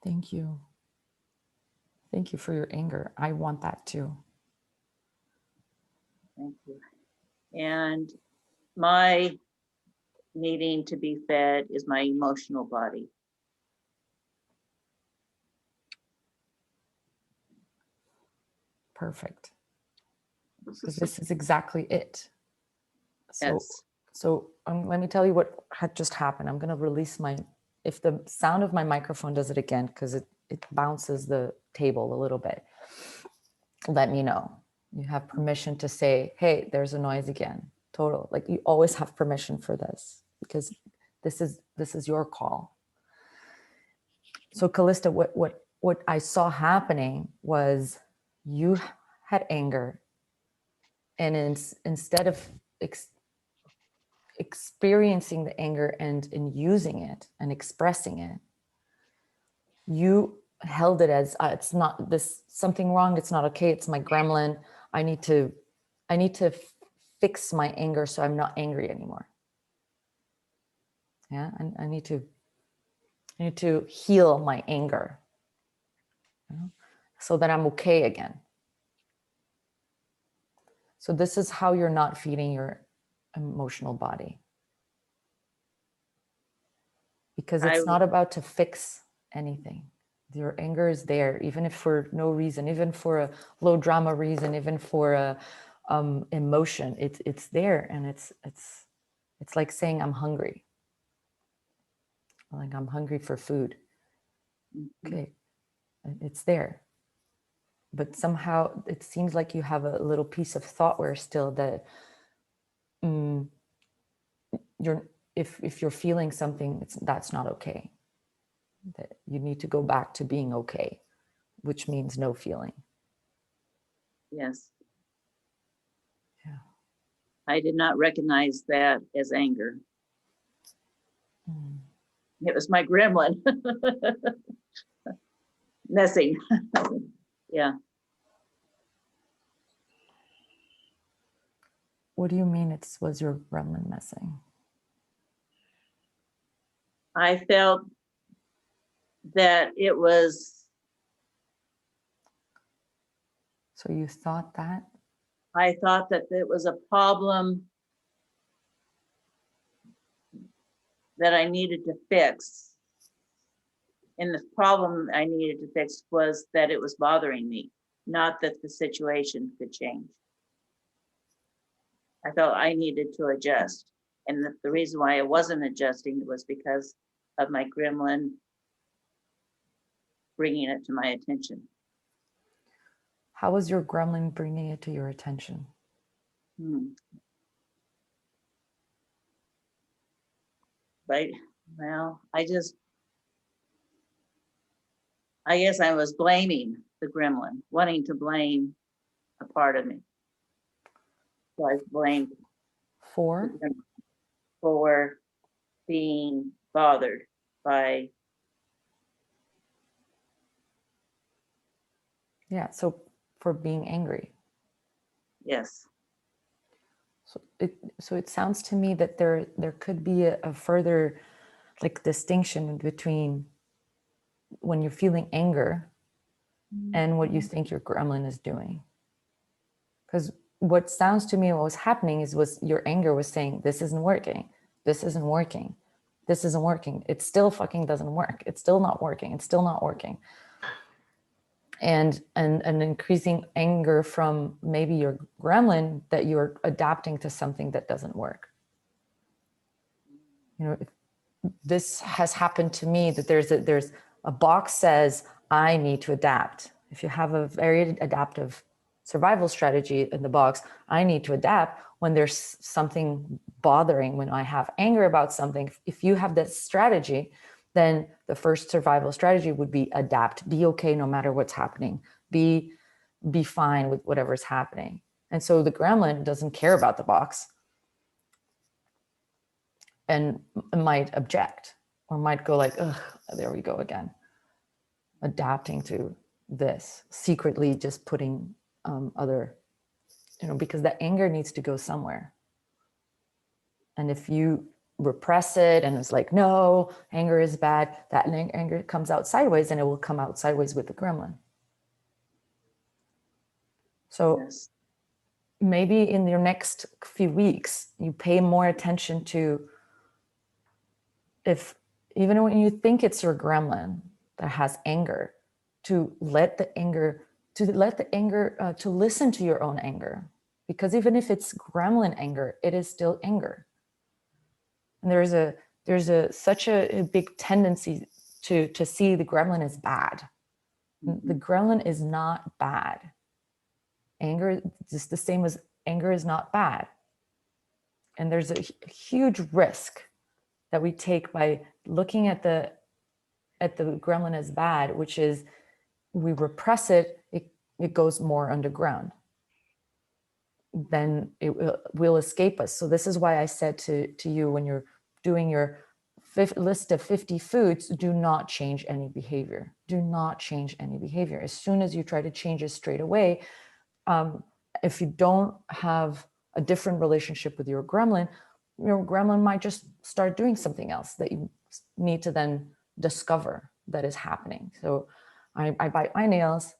Thank you. Thank you for your anger. I want that too. Thank you. And my needing to be fed is my emotional body. Perfect. Because this is exactly it. So, Yes. so let me tell you what had just happened. I'm going to release my, if the sound of my microphone does it again, because it bounces the table a little bit, let me know. You have permission to say, hey, there's a noise again. Total. Like, you always have permission for this, because this is your call. So Callista, what I saw happening was you had anger, and instead of experiencing the anger and using it and expressing it, you held it as it's not this something wrong. It's not okay. It's my gremlin. I need to fix my anger so I'm not angry anymore. Yeah, and I need to heal my anger, you know, so that I'm okay again. So this is how you're not feeding your emotional body. Because it's not about to fix anything. Your anger is there, even if for no reason, even for a low drama reason, even for a emotion. It's there, and it's like saying I'm hungry. Like, I'm hungry for food. Okay, it's there. But somehow it seems like you have a little piece of thoughtware still that if you're feeling something, that's not okay. That you need to go back to being okay, which means no feeling. Yes. Yeah. I did not recognize that as anger. It was my gremlin messing. Yeah. What do you mean was your gremlin messing? I felt that it was. So you thought that? I thought that it was a problem that I needed to fix. And the problem I needed to fix was that it was bothering me, not that the situation could change. I felt I needed to adjust. And the reason why I wasn't adjusting was because of my gremlin bringing it to my attention. How was your gremlin bringing it to your attention? Right. Well, I guess I was blaming the gremlin, wanting to blame a part of me. So I blamed For? for being bothered by. Yeah, so for being angry. Yes. So it sounds to me that there could be a further like distinction between when you're feeling anger and what you think your gremlin is doing. Because what sounds to me what was happening was your anger was saying, this isn't working. This isn't working. This isn't working. It still fucking doesn't work. It's still not working. It's still not working. And an increasing anger from maybe your gremlin that you're adapting to something that doesn't work. You know, this has happened to me, that there's a box says, I need to adapt. If you have a very adaptive survival strategy in the box, I need to adapt when there's something bothering, when I have anger about something. If you have that strategy, then the first survival strategy would be adapt, be okay no matter what's happening, be fine with whatever's happening. And so the gremlin doesn't care about the box and might object or might go like, ugh, there we go again. Adapting to this, secretly just putting other, you know, because that anger needs to go somewhere. And if you repress it and it's like, no, anger is bad, that anger comes out sideways, and it will come out sideways with the gremlin. So Yes. maybe in your next few weeks, you pay more attention to, if even when you think it's your gremlin that has anger, to listen to your own anger, because even if it's gremlin anger, it is still anger. And there's such a big tendency to see the gremlin as bad. The gremlin is not bad. Anger is just the same as anger is not bad. And there's a huge risk that we take by looking at the gremlin as bad, which is we repress it, it goes more underground. Then it will escape us. So this is why I said to you, when you're doing your list of 50 foods, do not change any behavior. Do not change any behavior. As soon as you try to change it straight away, if you don't have a different relationship with your gremlin might just start doing something else that you need to then discover that is happening. So I bite my nails.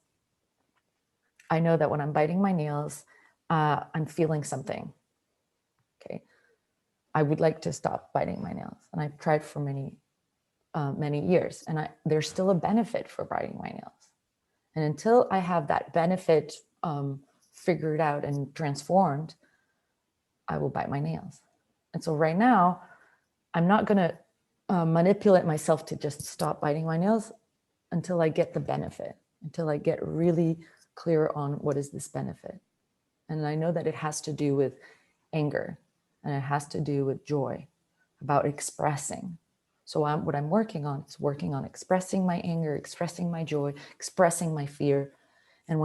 I know that when I'm biting my nails, I'm feeling something. Okay. I would like to stop biting my nails. And I've tried for many years, and there's still a benefit for biting my nails. And until I have that benefit figured out and transformed, I will bite my nails. And so right now, I'm not going to manipulate myself to just stop biting my nails until I get the benefit, until I get really clear on what is this benefit. And I know that it has to do with anger, and it has to do with joy, about expressing. So what I'm working on is working on expressing my anger, expressing my joy, expressing my fear. And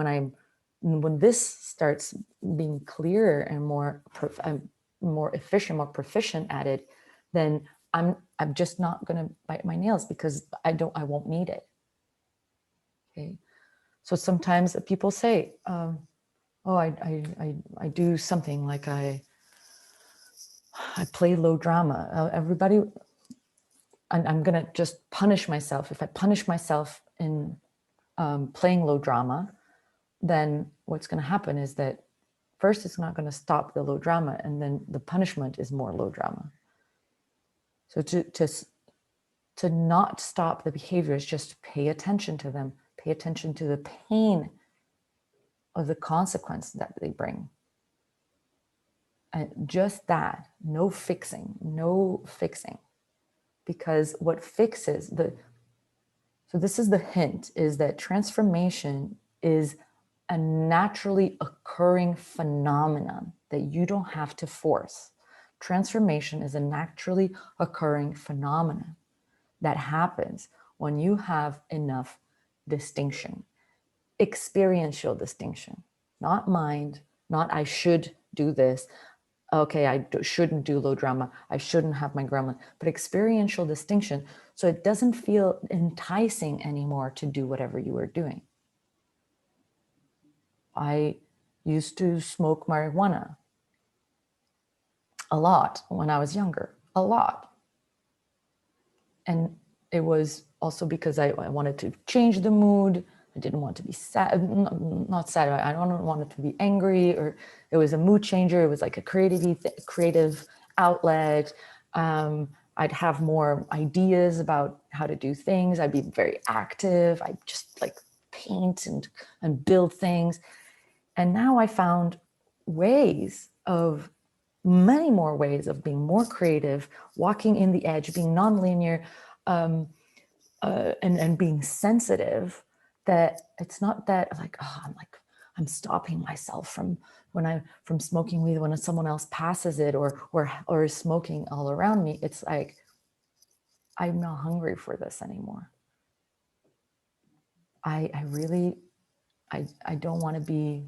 when this starts being clearer and I'm more efficient, more proficient at it, then I'm just not going to bite my nails, because I won't need it. Okay. So sometimes people say, oh, I do something like I play low drama. Everybody, I'm going to just punish myself. If I punish myself in playing low drama, then what's going to happen is that first, it's not going to stop the low drama, and then the punishment is more low drama. So to not stop the behaviors, just to pay attention to them, pay attention to the pain of the consequence that they bring. And just that, no fixing. Because what fixes so this is the hint, is that transformation is a naturally occurring phenomenon that you don't have to force. Transformation is a naturally occurring phenomenon that happens when you have enough distinction, experiential distinction, not mind, not I should do this. Okay, I shouldn't do low drama. I shouldn't have my gremlin, but experiential distinction. So it doesn't feel enticing anymore to do whatever you were doing. I used to smoke marijuana a lot when I was younger, a lot. And it was also because I wanted to change the mood. I didn't want to be sad, not sad. I don't want it to be angry, or it was a mood changer. It was like a creative outlet. I'd have more ideas about how to do things. I'd be very active. I'd just like paint and build things. And now I found many more ways of being more creative, walking in the edge, being nonlinear, and being sensitive. That it's not that like, oh, I'm stopping myself from smoking weed when someone else passes it or is smoking all around me. It's like, I'm not hungry for this anymore. I don't want to be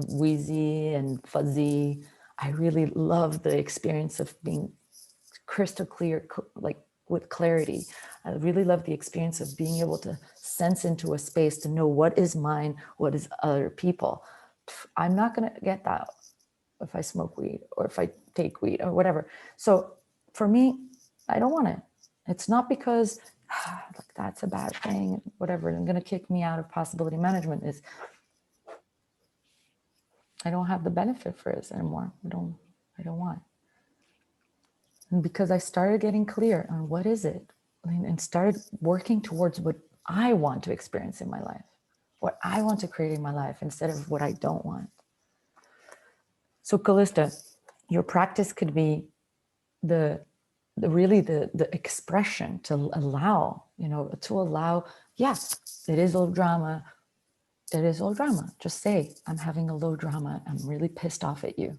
wheezy and fuzzy. I really love the experience of being crystal clear, like with clarity. I really love the experience of being able to sense into a space to know what is mine, what is other people. I'm not going to get that if I smoke weed or if I take weed or whatever. So for me, I don't want it. It's not because like, that's a bad thing, whatever, and going to kick me out of possibility management. Is I don't have the benefit for this anymore. I don't want. And because I started getting clear on what is it, and started working towards what I want to experience in my life, what I want to create in my life instead of what I don't want. So Callista, your practice could be the expression to allow, yes, it is all drama. It is all drama. Just say, I'm having a low drama. I'm really pissed off at you.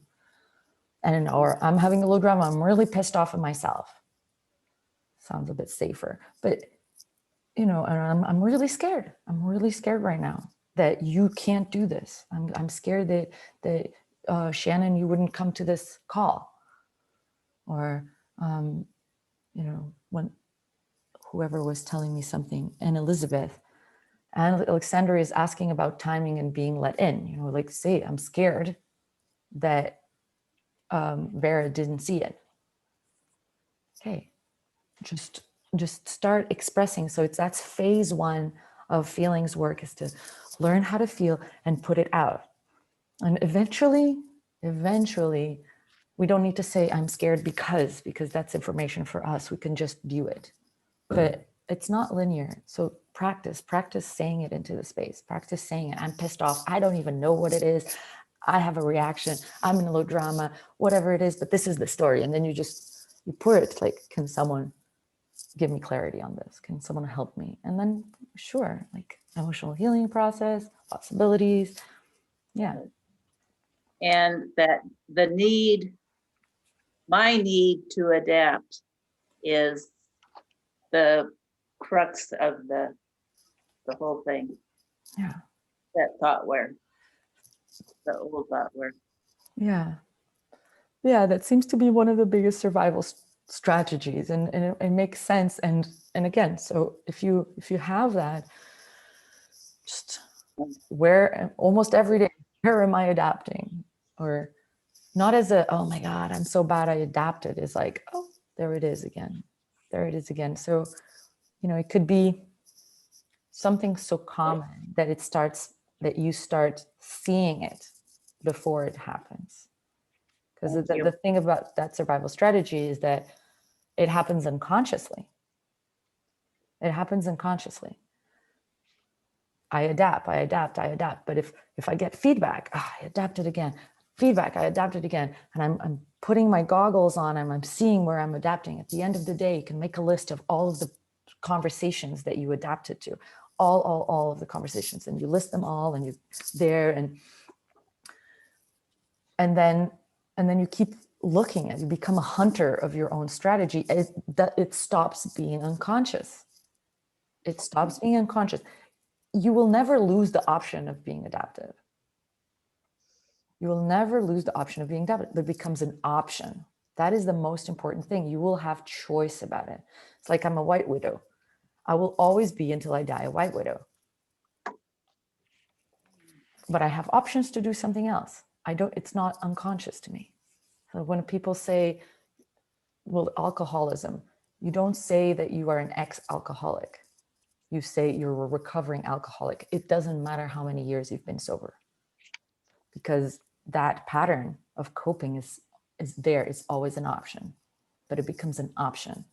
Or I'm having a low drama. I'm really pissed off at myself. Sounds a bit safer, but and I'm really scared. I'm really scared right now that you can't do this. I'm scared that Shannon, you wouldn't come to this call, or when whoever was telling me something, and Elizabeth and Alexandra is asking about timing and being let in. Like, say, I'm scared that Vera didn't see it. Okay, just start expressing. So that's phase one of feelings work, is to learn how to feel and put it out. And eventually, we don't need to say I'm scared because that's information for us. We can just view it. But it's not linear. So practice saying it into the space. Practice saying it. I'm pissed off. I don't even know what it is. I have a reaction. I'm in a low drama, whatever it is, but this is the story. And then you pour it like, can someone give me clarity on this? Can someone help me? And then sure, like emotional healing process, possibilities. Yeah. And that my need to adapt is the crux of the whole thing. Yeah. That thoughtware, the old thoughtware. Yeah. Yeah, that seems to be one of the biggest survival strategies, and it makes sense. And again, so if you have that, just where almost every day, where am I adapting? Or not as a, oh my God, I'm so bad I adapted. It's like, oh, there it is again. There it is again. So, it could be something so common that you start seeing it before it happens. Because the thing about that survival strategy is that it happens unconsciously. It happens unconsciously. I adapt. But if I get feedback, I adapted again. Feedback, I adapted again. And I'm putting my goggles on and I'm seeing where I'm adapting. At the end of the day, you can make a list of all of the conversations that you adapted to. All of the conversations. And you list them all, and you're there, and then you keep looking at, you become a hunter of your own strategy. It stops being unconscious. It stops being unconscious. You will never lose the option of being adaptive. You will never lose the option of being adaptive. It becomes an option. That is the most important thing. You will have choice about it. It's like I'm a white widow. I will always be, until I die, a white widow. But I have options to do something else. It's not unconscious to me. So when people say, well, alcoholism, you don't say that you are an ex-alcoholic. you say you're a recovering alcoholic, it doesn't matter how many years you've been sober, because that pattern of coping is there. It's always an option, but it becomes an option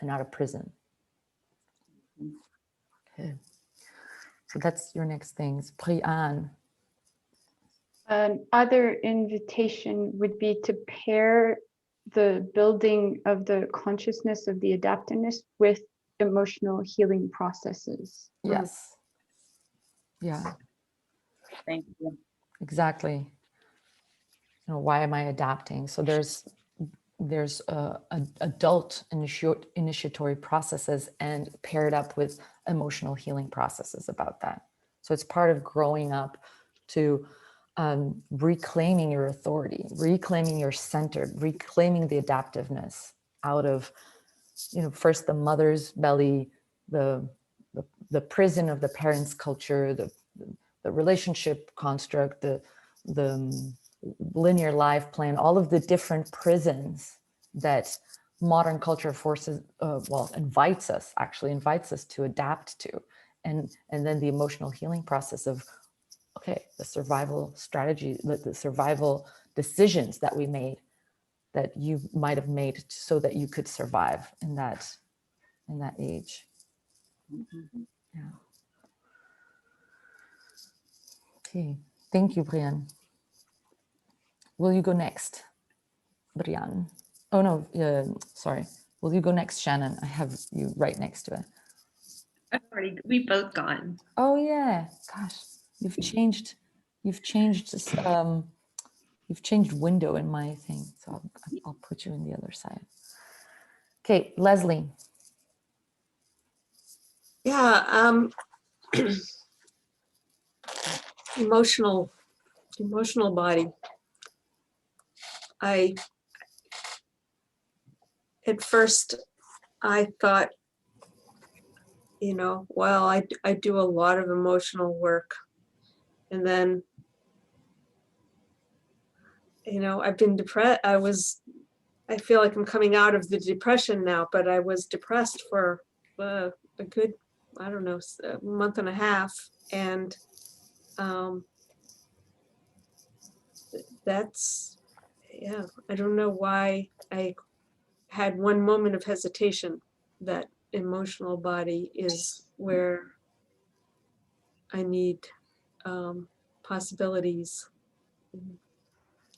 and not a prison. Okay. So that's your next things. Brianne. Other invitation would be to pair the building of the consciousness of the adaptiveness with emotional healing processes. Yes. Yeah, Thank you. exactly. You know, why am I adapting? So there's adult initiatory processes and paired up with emotional healing processes about that. So it's part of growing up to reclaiming your authority, reclaiming your center, reclaiming the adaptiveness out of, you know, first the mother's belly, the prison of the parents' culture, the relationship construct, the linear life plan, all of the different prisons that modern culture forces, invites us to adapt to. And then the emotional healing process of, okay, the survival strategy, the survival decisions that we made, that you might have made so that you could survive in that age. Yeah. Okay, thank you, Brianne. Will you go next, Brianne? Oh no, sorry. Will you go next, Shannon? I have you right next to it. I've already, we both gone. Oh yeah, gosh, you've changed you've changed window in my thing, so I'll put you in the other side. Okay, Leslie. Yeah, emotional body. At first I thought, you know, well, I do a lot of emotional work, and then, you know, I've been depressed. I feel like I'm coming out of the depression now, but I was depressed for a good, I don't know, a month and a half. And that's, yeah, I don't know why I had one moment of hesitation that emotional body is where I need possibilities,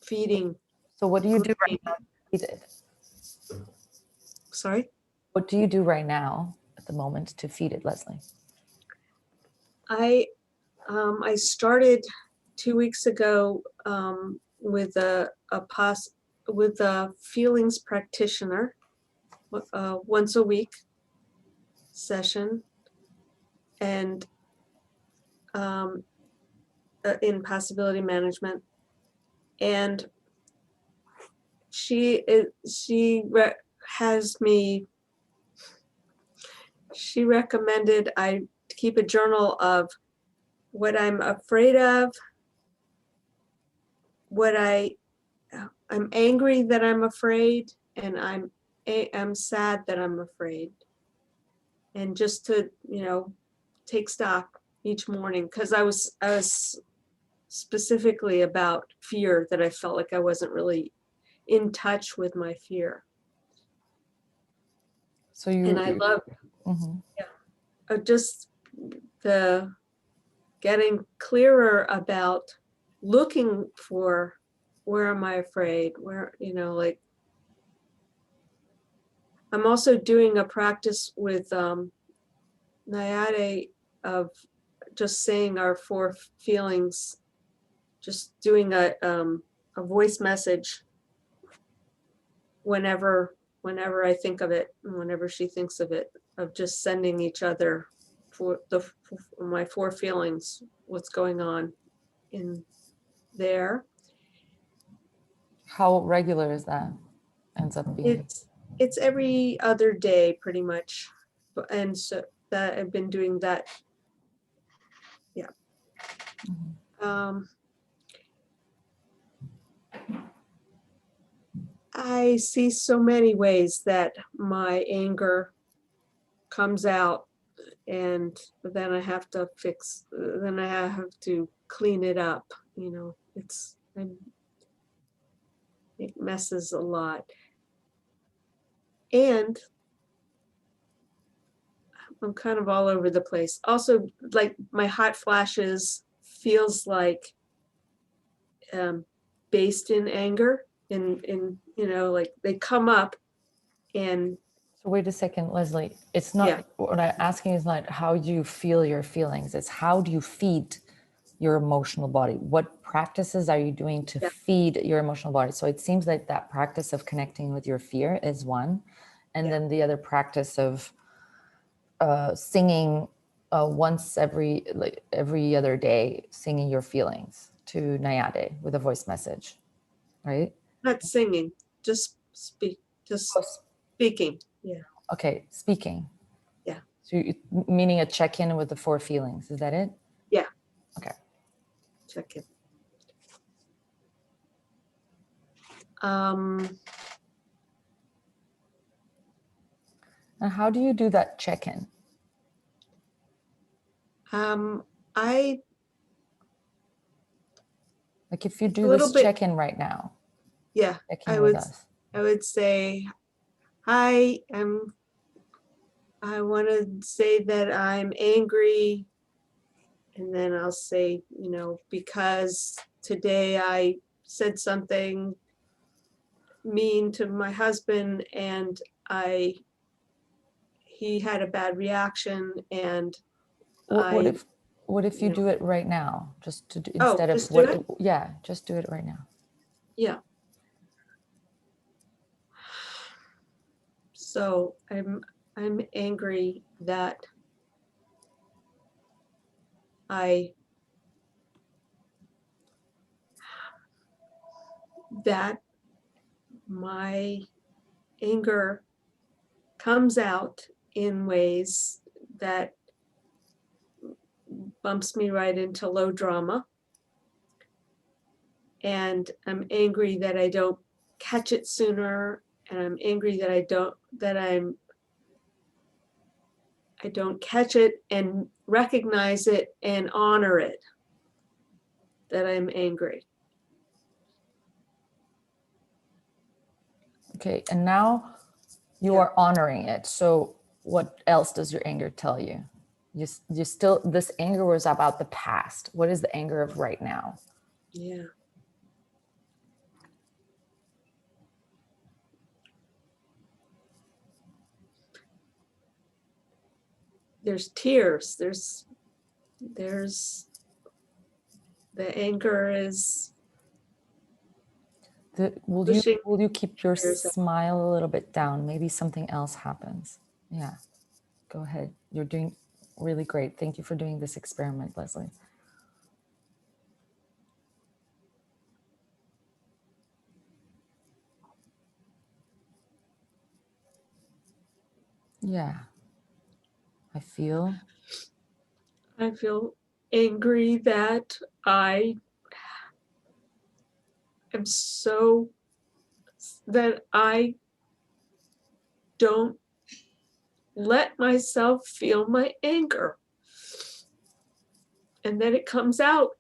feeding. So what do you do right grouping. now to feed it? Sorry? What do you do right now at the moment to feed it, Leslie? I started 2 weeks ago with a feelings practitioner, once a week session, and in possibility management. And she recommended I keep a journal of what I'm afraid of, what I'm angry that I'm afraid, and I'm sad that I'm afraid. And just to, you know, take stock each morning, because I was specifically about fear, that I felt like I wasn't really in touch with my fear. So you And I love just the getting clearer about looking for, where am I afraid? Where, you know, like, I'm also doing a practice with Nayade of just saying our 4 feelings, just doing a voice message whenever I think of it, and whenever she thinks of it, of just sending each other for my 4 feelings, what's going on in there. How regular is that? Ends up being? It's every other day pretty much, and so that I've been doing that. Yeah. I see so many ways that my anger comes out and then I have to then I have to clean it up, it messes a lot. And I'm kind of all over the place. Also, like my hot flashes feels like based in anger, like they come up and So wait a second, Leslie. It's not, Yeah. what I'm asking is not how you feel your feelings. It's how do you feed your emotional body? What practices are you doing to Yeah. feed your emotional body? So it seems like that practice of connecting with your fear is one. And Yeah. then the other practice of singing once every other day, singing your feelings to Nayade with a voice message, right? not singing, just speaking. Yeah. Okay, speaking. Yeah. So meaning a check-in with the 4 feelings. Is that it? Yeah. Okay. Check it. And how do you do that check-in? I Like if you a do little this bit, check-in right now, yeah, check-in I with would us. I would say, hi, I want to say that I'm angry. And then I'll say, because today I said something mean to my husband and he had a bad reaction and What if you do it right now? Just to do, Oh, instead of just do it? Yeah, just do it right now. Yeah. So I'm angry that my anger comes out in ways that bumps me right into low drama. And I'm angry that I don't catch it sooner. And I'm angry that I don't catch it and recognize it and honor it, that I'm angry. Okay, and now you Yeah. are honoring it. So what else does your anger tell you? You still, this anger was about the past. What is the anger of right now? Yeah. There's tears. There's the anger is pushing Will you keep your tears out. smile a little bit down? Maybe something else happens. Yeah, go ahead. You're doing really great. Thank you for doing this experiment, Leslie. Yeah. I feel angry that I am that I don't let myself feel my anger, and that it comes out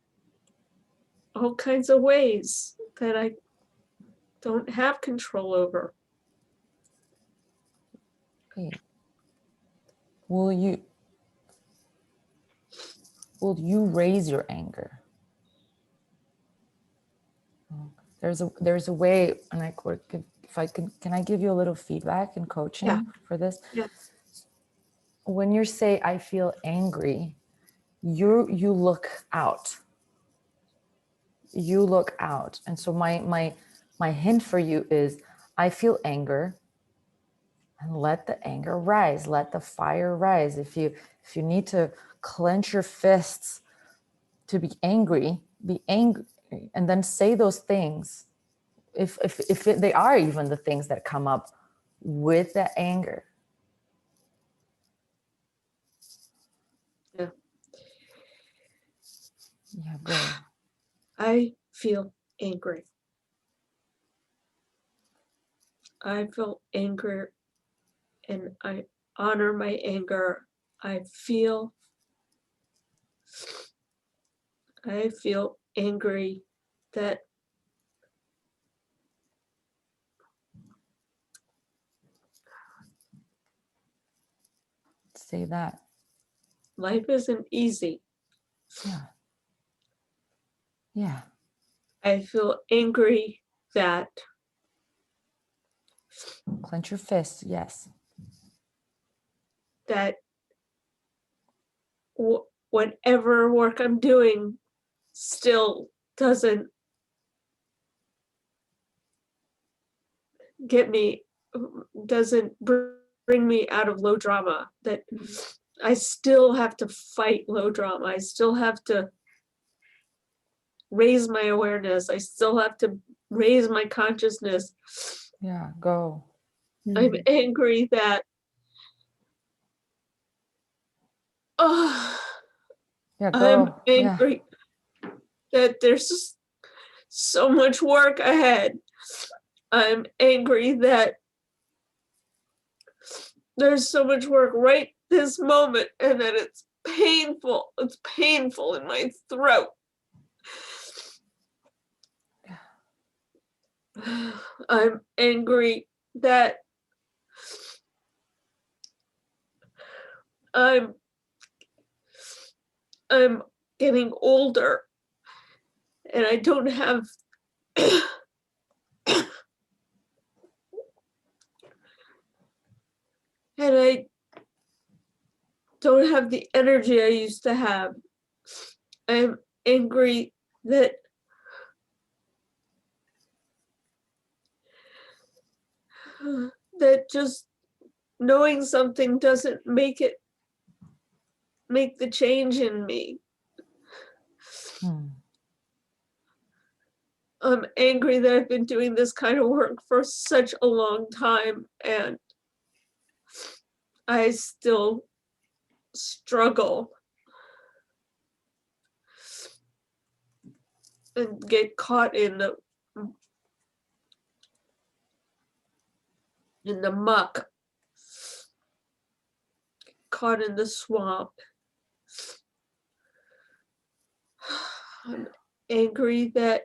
all kinds of ways that I don't have control over. great. Will you raise your anger? There's a way, and can I give you a little feedback and coaching Yeah. for this? Yeah. When you say I feel angry, you look out. You look out. And so my hint for you is I feel anger, and let the anger rise, let the fire rise. If you need to clench your fists to be angry, and then say those things. If they are even the things that come up with that anger. Yeah. Yeah, good. I feel angry. I feel anger and I honor my anger I feel angry that Say that. life isn't easy. Yeah. Yeah. I feel angry that Clench your fists. Yes. that whatever work I'm doing still doesn't bring me out of low drama, that I still have to fight low drama. I still have to raise my awareness. I still have to raise my consciousness. Yeah. Go. I'm angry that Yeah. I'm Go. Yeah. angry that there's so much work ahead. I'm angry that there's so much work right this moment and that it's painful. It's painful in my throat. I'm angry that I'm getting older and I don't have and I don't have the energy I used to have. I'm angry that just knowing something doesn't make the change in me. I'm angry that I've been doing this kind of work for such a long time and I still struggle and get caught in the muck, caught in the swamp. I'm angry that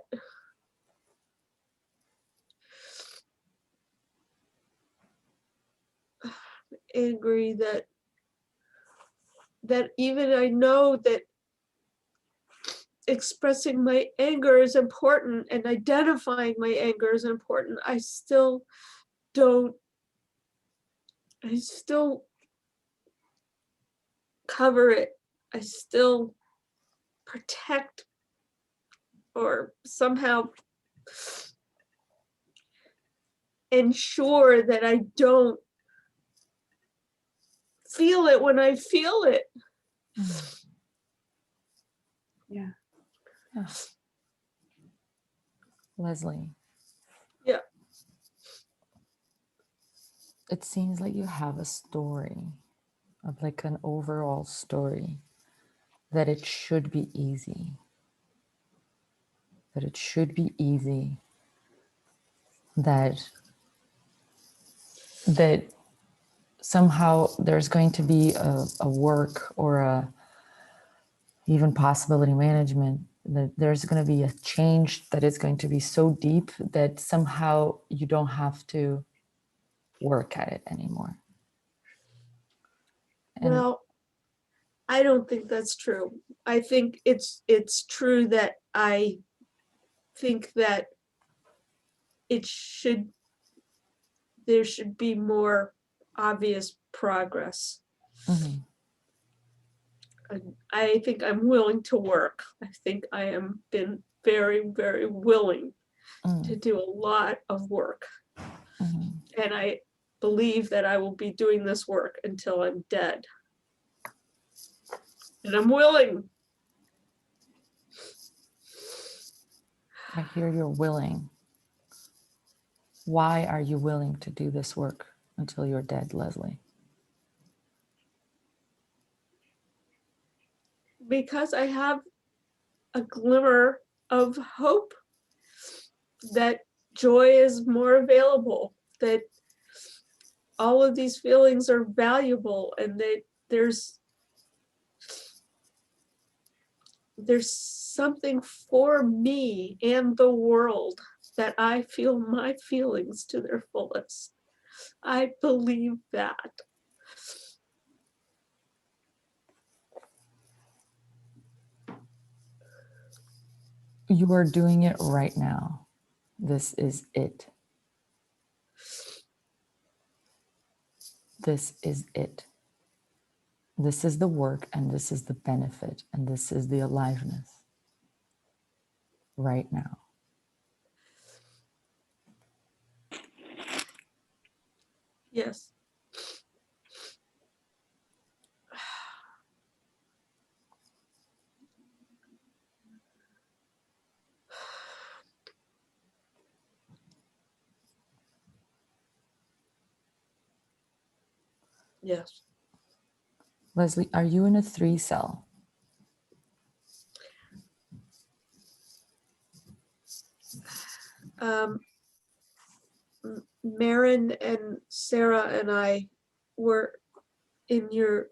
even I know that expressing my anger is important and identifying my anger is important, I still cover it. I still protect or somehow ensure that I don't feel it when I feel it. Yeah. Yeah. Leslie. Yeah. It seems like you have a story, of like an overall story, that it should be easy. That it should be easy. That somehow there's going to be a work or even possibility management, that there's going to be a change that is going to be so deep that somehow you don't have to work at it anymore. And Well, I don't think that's true. I think it's true that I think that there should be more obvious progress. I think I'm willing to work. I think I am been very, very willing to do a lot of work. And I believe that I will be doing this work until I'm dead. And I'm willing. I hear you're willing. Why are you willing to do this work until you're dead, Leslie? Because I have a glimmer of hope that joy is more available, that all of these feelings are valuable, and that there's there's something for me and the world that I feel my feelings to their fullest. I believe that. You are doing it right now. This is it. This is it. This is the work, and this is the benefit, and this is the aliveness right now. Yes. Yes. Leslie, are you in a 3-cell? Marin and Sarah and I were in your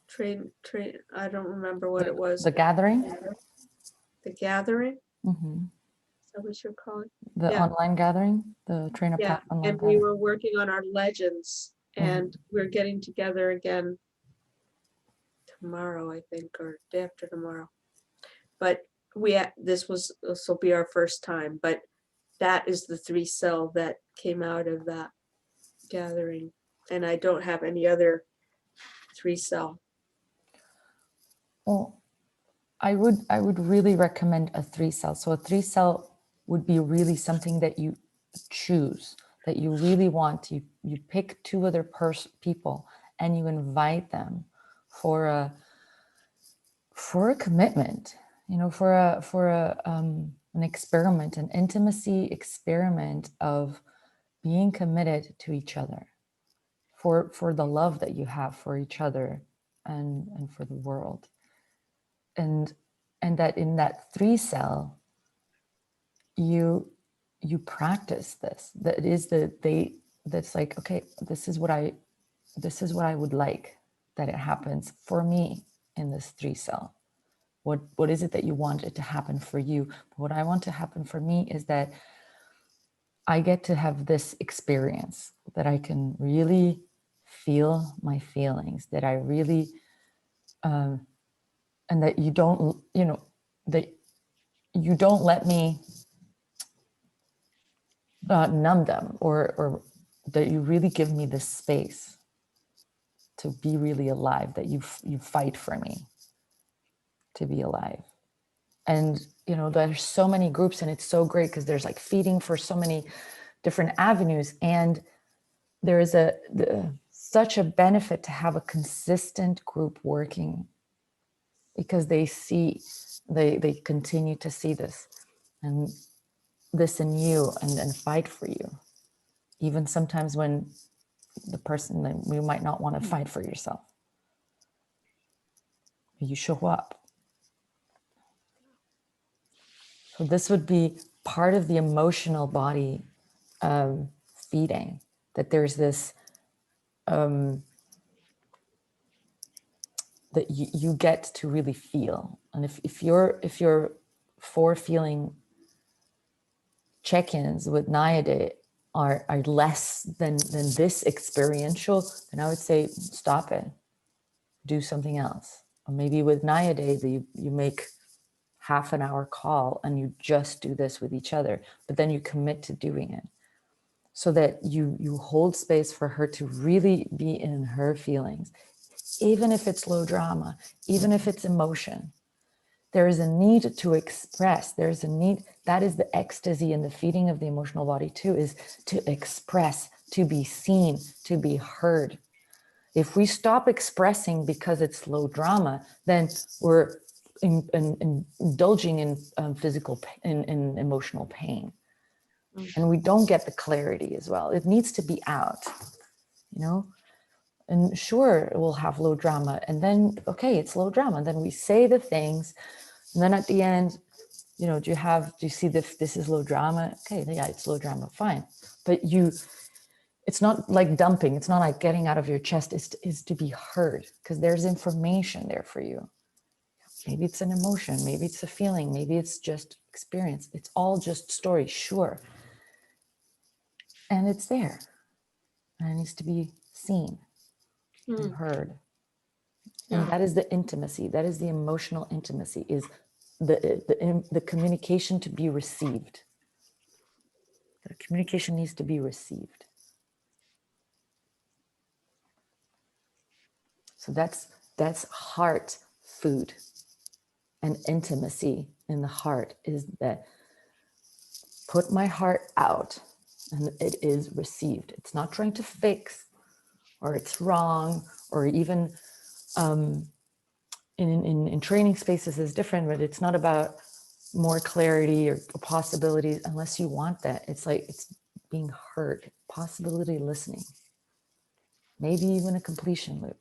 train, I don't remember what it was. The gathering? The gathering, Mm-hmm. is that what you're calling? The Yeah. online gathering? The trainer Yeah, path online and we gathering? were working on our legends, and we're getting together again tomorrow, I think, or day after tomorrow. But this will be our first time, but that is the 3-cell that came out of that gathering. And I don't have any other 3-cell. Well, I would really recommend a 3-cell. So a 3-cell would be really something that you choose, that you really want. You pick 2 other people and you invite them for a commitment, for an experiment, an intimacy experiment of being committed to each other, for the love that you have for each other and for the world. And that in that 3-cell, you practice this. That is that's like, okay, this is what I would like that it happens for me in this 3-cell. What is it that you want it to happen for you? What I want to happen for me is that I get to have this experience, that I can really feel my feelings, that I really and that you don't, that you don't let me numb them, or that you really give me this space to be really alive, that you fight for me to be alive. And, there's so many groups, and it's so great because there's like feeding for so many different avenues. And there is such a benefit to have a consistent group working, because they continue to see this and this in you, and fight for you. Even sometimes when the person that you might not want to fight for yourself, you show up. So this would be part of the emotional body feeding, that there's this that you get to really feel. And if you're for feeling check-ins with Nayade are less than this experiential, then I would say stop it, do something else. Or maybe with Nayade, you make half an hour call and you just do this with each other, but then you commit to doing it, so that you hold space for her to really be in her feelings, even if it's low drama, even if it's emotion. There is a need to express. There's a need. That is the ecstasy and the feeding of the emotional body too, is to express, to be seen, to be heard. If we stop expressing because it's low drama, then we're indulging in physical, in emotional pain. And we don't get the clarity as well. It needs to be out, and sure, we'll have low drama, and then, okay, it's low drama. And then we say the things, and then at the end, do you see this is low drama? Okay, yeah, it's low drama, fine. But it's not like dumping. It's not like getting out of your chest. Is to be heard, because there's information there for you. Maybe it's an emotion, maybe it's a feeling, maybe it's just experience. It's all just story, sure. And it's there. And it needs to be seen and heard. And Yeah. that is the intimacy. That is the emotional intimacy, is the communication to be received. The communication needs to be received. So that's heart food. And intimacy in the heart is that put my heart out and it is received. It's not trying to fix, or it's wrong, or even in training spaces is different, but it's not about more clarity or possibilities unless you want that. It's like it's being heard, possibility listening, maybe even a completion loop.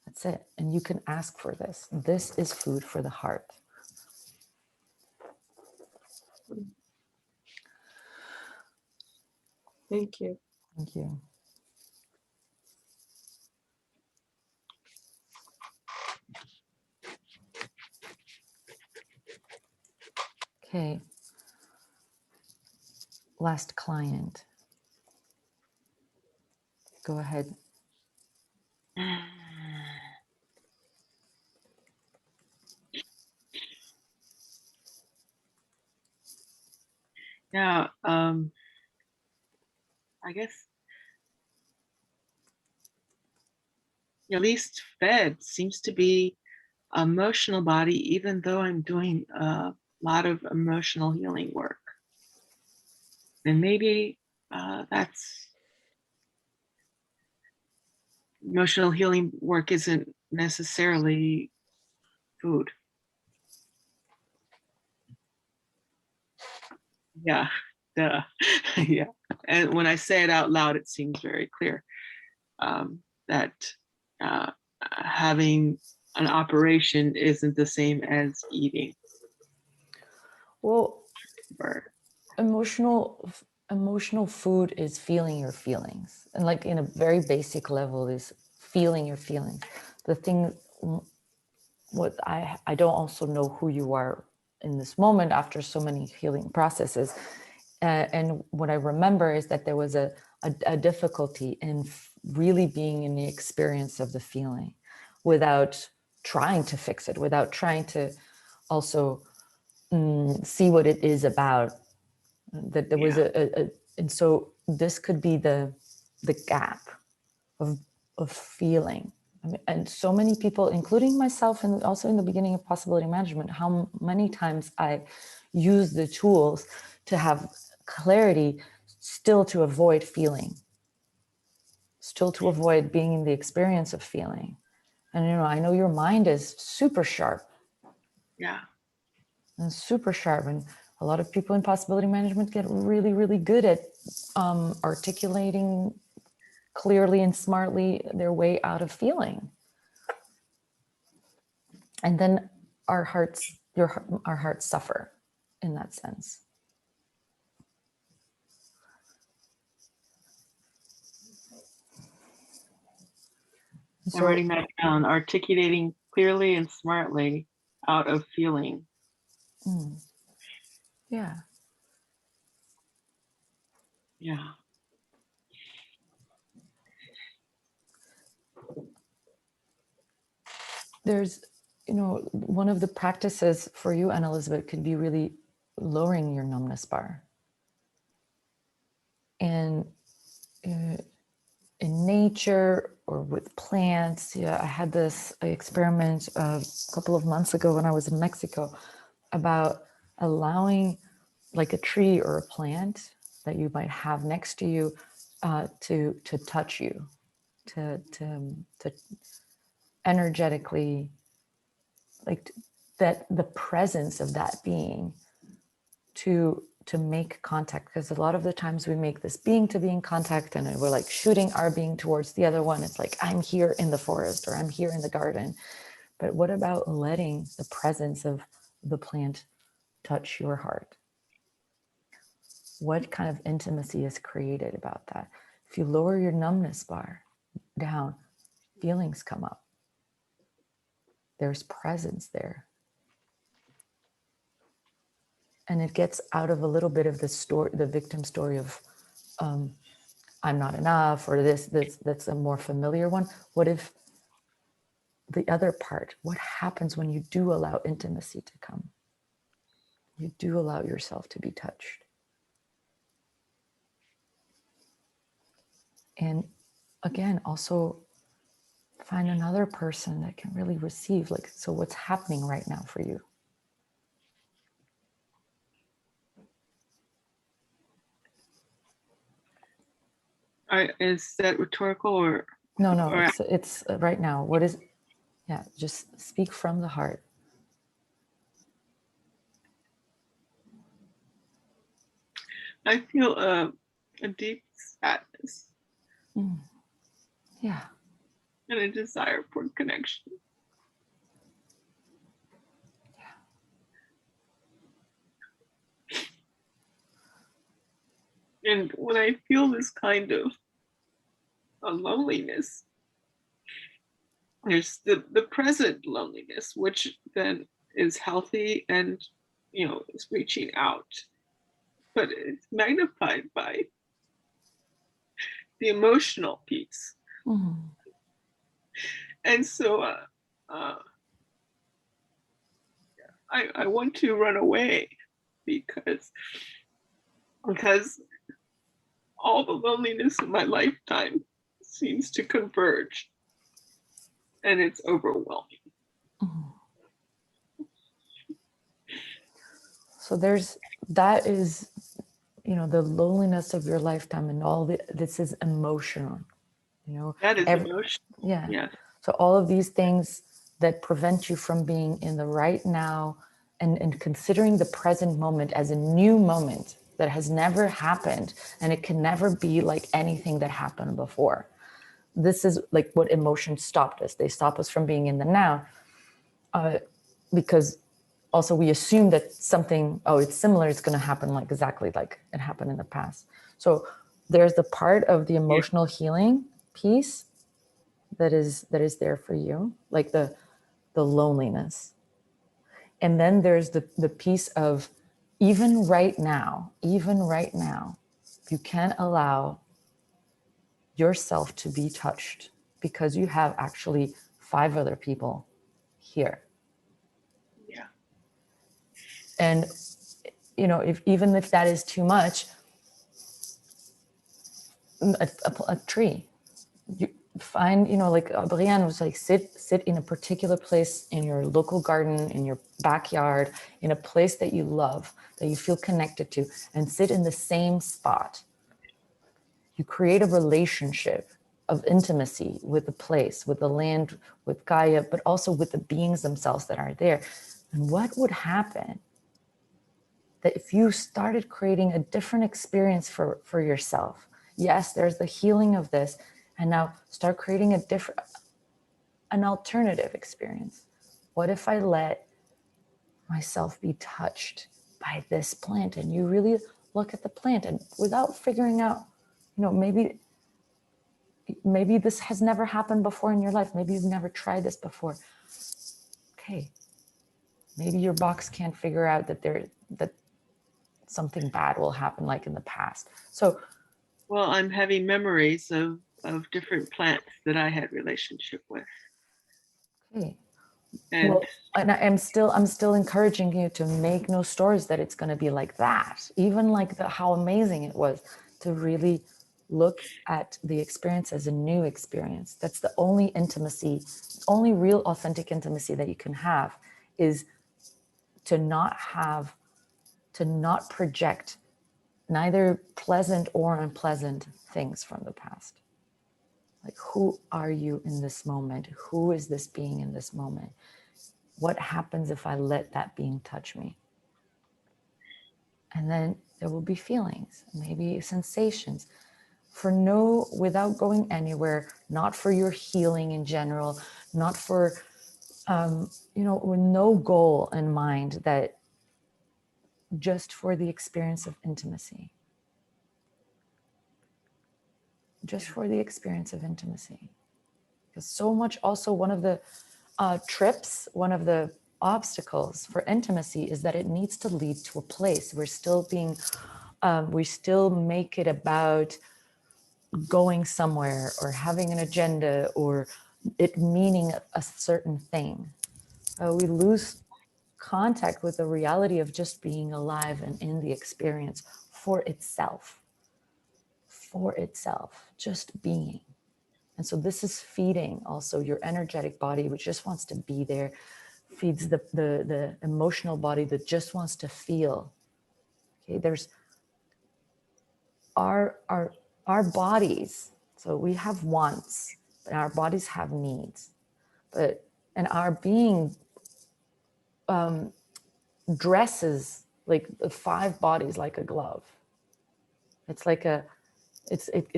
That's it. And you can ask for this. This is food for the heart. Thank you. Thank you. Okay. Last client. Go ahead. Yeah, I guess at least fed seems to be emotional body, even though I'm doing a lot of emotional healing work. And maybe that's emotional healing work isn't necessarily food. Yeah, duh. Yeah. And when I say it out loud, it seems very clear that having an operation isn't the same as eating. Well, Or, emotional food is feeling your feelings, and like in a very basic level is feeling your feelings. The thing, what I don't also know who you are in this moment after so many healing processes, and what I remember is that there was a difficulty in really being in the experience of the feeling without trying to fix it, without trying to also see what it is about. That there was and so this could be the gap of feeling. I mean, and so many people, including myself, and also in the beginning of possibility management, how many times I use the tools to have clarity, still to avoid feeling, still to avoid being in the experience of feeling. And I know your mind is super sharp. yeah. And super sharp. And a lot of people in possibility management get really, really good at articulating clearly and smartly their way out of feeling. And then our hearts suffer in that sense. I'm So, writing that down, articulating clearly and smartly out of feeling. yeah. Yeah. There's, one of the practices for you, Anna Elizabeth, could be really lowering your numbness bar. And in nature or with plants. Yeah, I had this experiment a couple of months ago when I was in Mexico about allowing like a tree or a plant that you might have next to you to touch you, to energetically, like that the presence of that being to make contact, because a lot of the times we make this being to being contact and we're like shooting our being towards the other one. It's like, I'm here in the forest or I'm here in the garden. But what about letting the presence of the plant touch your heart? What kind of intimacy is created about that? If you lower your numbness bar down, feelings come up. There's presence there. And it gets out of a little bit of the story, the victim story of I'm not enough, or that's a more familiar one. What if the other part, what happens when you do allow intimacy to come? You do allow yourself to be touched. And again, also find another person that can really receive, like, so what's happening right now for you? Is that rhetorical or? No, or it's right now. What is, yeah, just speak from the heart. I feel a deep sadness Yeah. and a desire for connection. And when I feel this kind of loneliness, there's the present loneliness, which then is healthy and, is reaching out, but it's magnified by the emotional piece. Mm-hmm. And so I want to run away because all the loneliness in my lifetime seems to converge, and it's overwhelming. Mm-hmm. So that is, the loneliness of your lifetime, and all this is emotional, That is emotion. Yeah. Yes. So all of these things that prevent you from being in the right now and considering the present moment as a new moment that has never happened, and it can never be like anything that happened before. This is like what emotions stopped us. They stop us from being in the now, because also we assume that something, it's similar, it's going to happen like exactly like it happened in the past. So there's the part of the emotional healing piece that is there for you, like the loneliness. And then there's the piece of even right now, you can allow yourself to be touched because you have actually 5 other people here. Yeah. And, even if that is too much, a tree, you find, like Brianne was like, sit in a particular place in your local garden, in your backyard, in a place that you love, that you feel connected to, and sit in the same spot. You create a relationship of intimacy with the place, with the land, with Gaia, but also with the beings themselves that are there. And what would happen that if you started creating a different experience for yourself? Yes, there's the healing of this, and now start creating an alternative experience. What if I let myself be touched by this plant? And you really look at the plant, and without figuring out, maybe this has never happened before in your life. Maybe you've never tried this before. Okay. Maybe your box can't figure out that something bad will happen like in the past. So, well, I'm having memories of different plants that I had relationship with. okay. And Well, and I'm still encouraging you to make no stories that it's going to be like that. Even like how amazing it was to really look at the experience as a new experience. That's the only intimacy, only real authentic intimacy that you can have, is to not project neither pleasant or unpleasant things from the past. Like, who are you in this moment? Who is this being in this moment? What happens if I let that being touch me? And then there will be feelings, maybe sensations, without going anywhere, not for your healing in general, not for, with no goal in mind, that just for the experience of intimacy. just for the experience of intimacy. Because so much, also one of the trips, one of the obstacles for intimacy is that it needs to lead to a place. We're still being, we still make it about going somewhere or having an agenda or it meaning a certain thing. We lose contact with the reality of just being alive and in the experience for itself, just being. And so this is feeding also your energetic body, which just wants to be there, feeds the emotional body that just wants to feel. Okay, there's our bodies. So we have wants, but our bodies have needs. And our being dresses like the 5 bodies like a glove. It's like it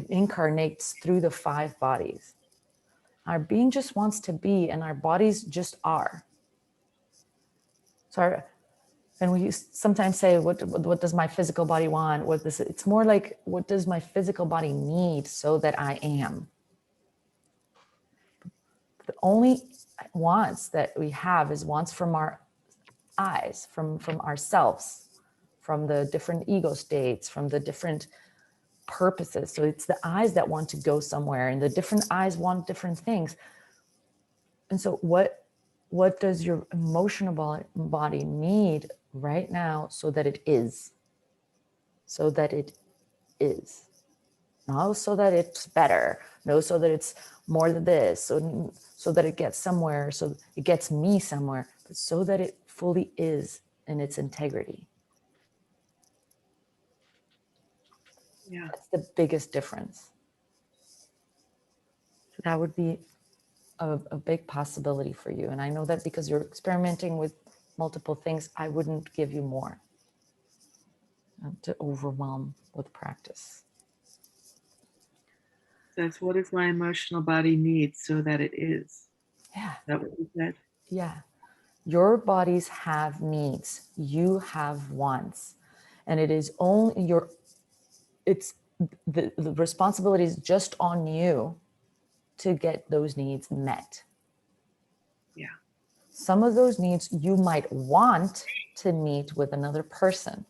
incarnates through the 5 bodies. Our being just wants to be, and our bodies just are. So and we sometimes say, what does my physical body want? It's more like, what does my physical body need so that I am? The only wants that we have is wants from our eyes, from ourselves, from the different ego states, from the different purposes. So it's the eyes that want to go somewhere, and the different eyes want different things. And so what does your emotional body need right now so that it is? So that it is. No, so that it's better. No, so that it's more than this. So that it gets somewhere. So it gets me somewhere. But so that it fully is in its integrity. Yeah. That's the biggest difference. So that would be a big possibility for you. And I know that because you're experimenting with multiple things, I wouldn't give you more to overwhelm with practice. That's what does my emotional body need so that it is. Yeah. Is that what you said? Yeah. Your bodies have needs. You have wants. And it is only the responsibility is just on you to get those needs met. Yeah. Some of those needs you might want to meet with another person.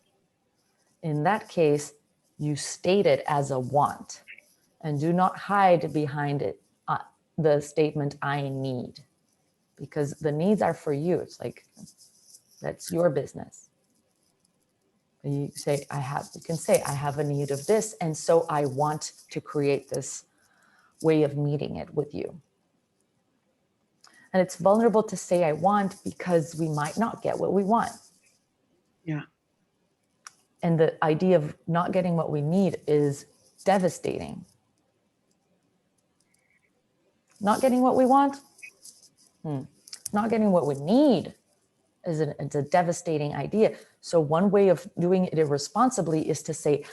In that case, you state it as a want and do not hide behind it, the statement, I need, because the needs are for you. It's like, that's your business. You say, you can say, I have a need of this. And so I want to create this way of meeting it with you. And it's vulnerable to say I want because we might not get what we want. Yeah. And the idea of not getting what we need is devastating. Not getting what we want, not getting what we need it's a devastating idea. So one way of doing it irresponsibly is to say,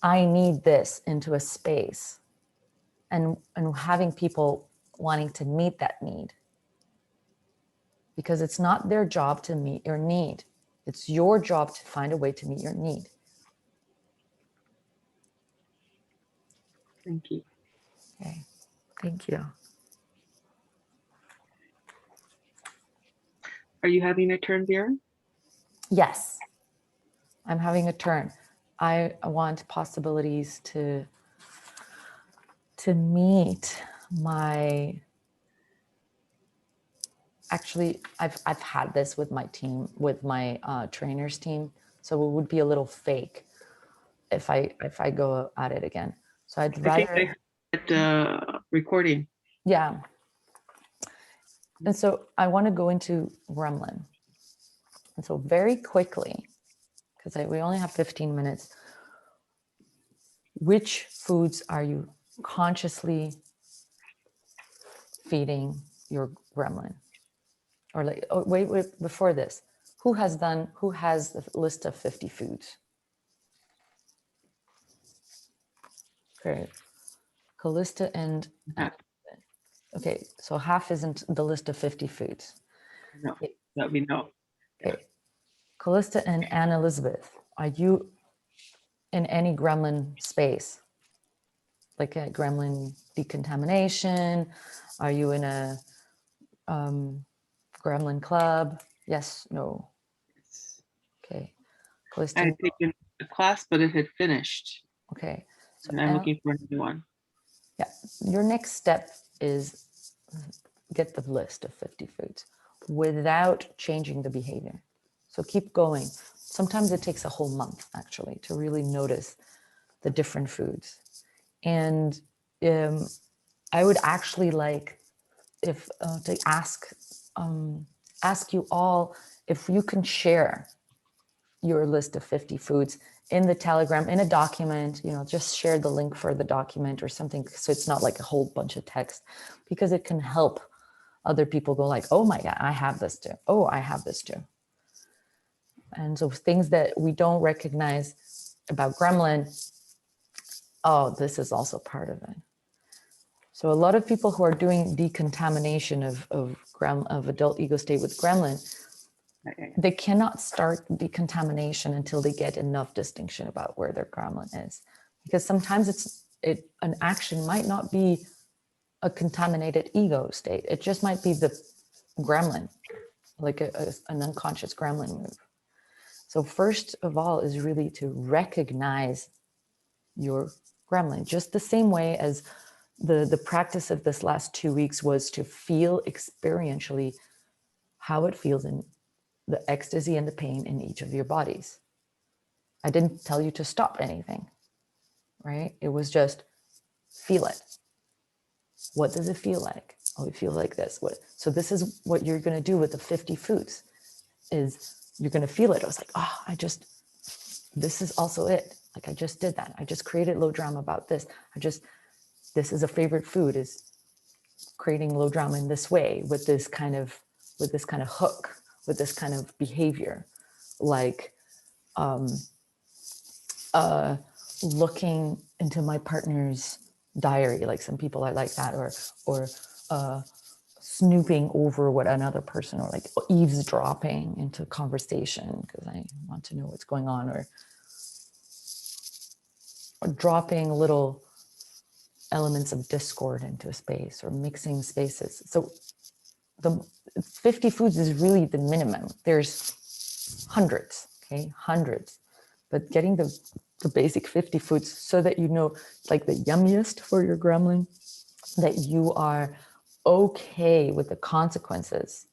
I need this into a space, and having people wanting to meet that need. Because it's not their job to meet your need. It's your job to find a way to meet your need. Thank you. Okay, thank you. Are you having a turn, Vera? Yes, I'm having a turn. I want possibilities to meet my, actually, I've had this with my team, with my trainers team. So it would be a little fake if I go at it again. So I'd rather. Recording. Yeah. And so I want to go into Gremlin. And so very quickly, because we only have 15 minutes, which foods are you consciously feeding your Gremlin? Or like, oh, wait, before this, who has the list of 50 foods? Okay, Callista and, okay, so half isn't the list of 50 foods. No, let me know. Okay, Callista and Anne Elizabeth, are you in any Gremlin space? like a gremlin decontamination? Are you in a gremlin club? Yes, no. Okay. I Callisto, had taken a class, but it had finished. okay. So And I'm looking for a new one. yeah, your next step is get the list of 50 foods without changing the behavior. So keep going. Sometimes it takes a whole month actually to really notice the different foods. And I would actually like if to ask you all if you can share your list of 50 foods in the Telegram, in a document, just share the link for the document or something. So it's not like a whole bunch of text, because it can help other people go like, oh my God, I have this too. Oh, I have this too. And so things that we don't recognize about Gremlin, oh, this is also part of it. So a lot of people who are doing decontamination of adult ego state with Gremlin, they cannot start decontamination until they get enough distinction about where their Gremlin is, because sometimes an action might not be a contaminated ego state. It just might be the Gremlin, like an unconscious Gremlin move. So first of all is really to recognize your Gremlin, just the same way as the practice of this last 2 weeks was to feel experientially how it feels in the ecstasy and the pain in each of your bodies. I didn't tell you to stop anything, right? It was just feel it. What does it feel like? Oh, it feels like this. So this is what you're going to do with the 50 foods is you're going to feel it. I was like, oh, this is also it. Like I just did that. I just created low drama about this. This is a favorite food, is creating low drama in this way with this kind of hook, with this kind of behavior, like looking into my partner's diary, like some people are like that, or snooping over what another person, or like eavesdropping into conversation because I want to know what's going on, or dropping little elements of discord into a space, or mixing spaces. So the 50 foods is really the minimum. There's hundreds, okay, hundreds, but getting the basic 50 foods so that you know, like the yummiest for your Gremlin, that you are okay with the consequences,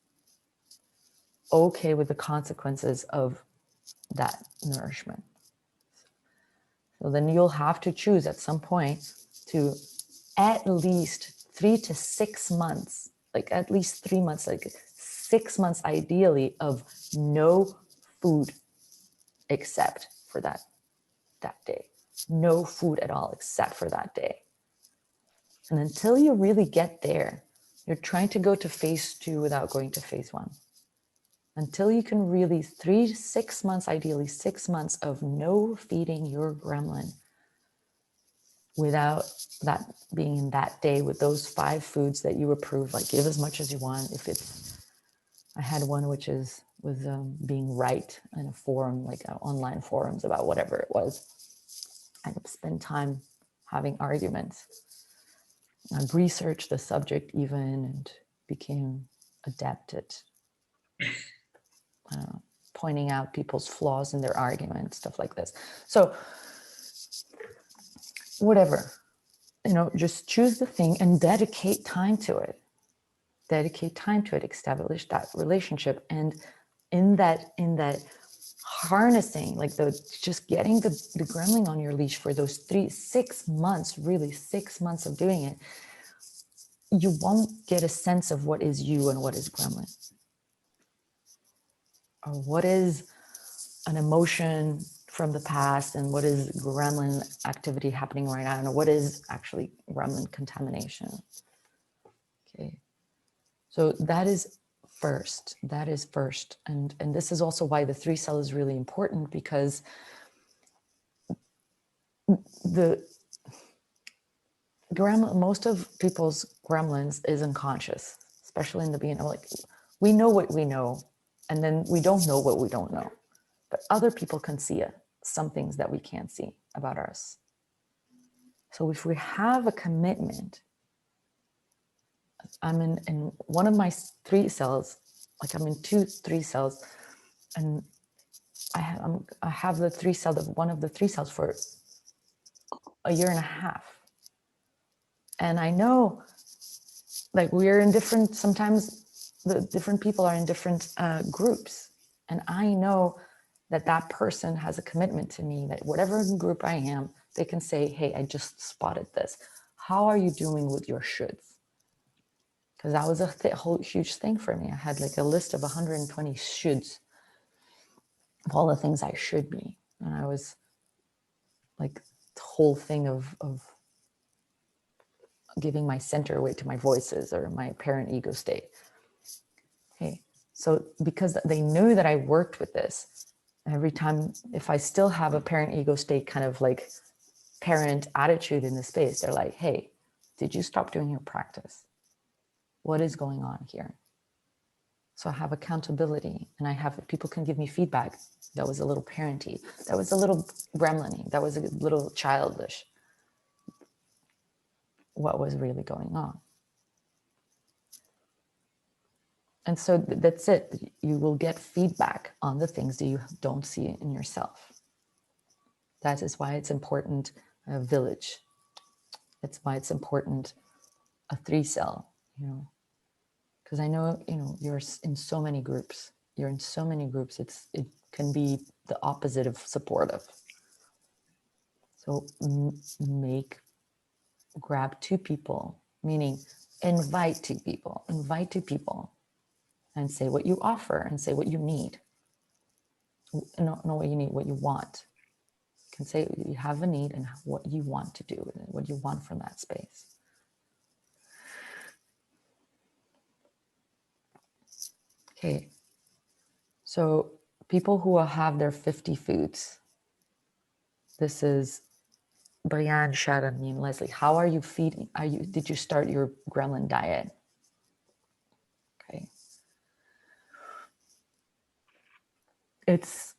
of that nourishment. So then you'll have to choose at some point to at least 3 to 6 months, like at least 3 months, like 6 months ideally, of no food except for that day. No food at all except for that day. And until you really get there, you're trying to go to phase 2 without going to phase 1. Until you can really 3 to 6 months, ideally 6 months of no feeding your Gremlin without that being in that day with those 5 foods that you approve, like give as much as you want. I had one which was being right in a forum, like online forums about whatever it was. I spent time having arguments. I researched the subject even and became adept at pointing out people's flaws in their arguments, stuff like this. So whatever, just choose the thing and dedicate time to it. Establish that relationship. And in that harnessing, like just getting the Gremlin on your leash for those 6 months, really 6 months of doing it, you won't get a sense of what is you and what is Gremlin, or what is an emotion from the past and what is Gremlin activity happening right now, and what is actually Gremlin contamination. Okay, so that is first. And this is also why the 3 cell is really important, because most of people's Gremlins is unconscious, especially in the beginning. Like, we know what we know, and then we don't know what we don't know. But other people can see some things that we can't see about us. So if we have a commitment, I'm in one of my 3 cells, like I'm in 3 cells, and I have the 3 cell, one of the 3 cells for a year and a half. And I know, like, we're in different, sometimes the different people are in different groups. And I know that that person has a commitment to me, that whatever group I am, they can say, hey, I just spotted this. How are you doing with your shoulds? Because that was a whole huge thing for me. I had like a list of 120 shoulds of all the things I should be. And I was like, the whole thing of giving my center away to my voices or my parent ego state. Okay, so because they knew that I worked with this, every time, if I still have a parent ego state kind of like parent attitude in the space, they're like, hey, did you stop doing your practice? What is going on here? So I have accountability, and I have, people can give me feedback. That was a little parenty. That was a little gremlin-y. That was a little childish. What was really going on? And so that's it. You will get feedback on the things that you don't see in yourself. That is why it's important a village. It's why it's important a 3 cell, you know, because I know, you know, you're in so many groups. You're in so many groups. It can be the opposite of supportive. So grab 2 people, meaning invite 2 people, and say what you offer and say what you need. Not what you need, what you want. You can say you have a need and what you want to do, what you want from that space. Okay, so people who will have their 50 foods. This is Brianne, Sharon, me, and Leslie. How are you feeding? Did you start your gremlin diet? Okay. It's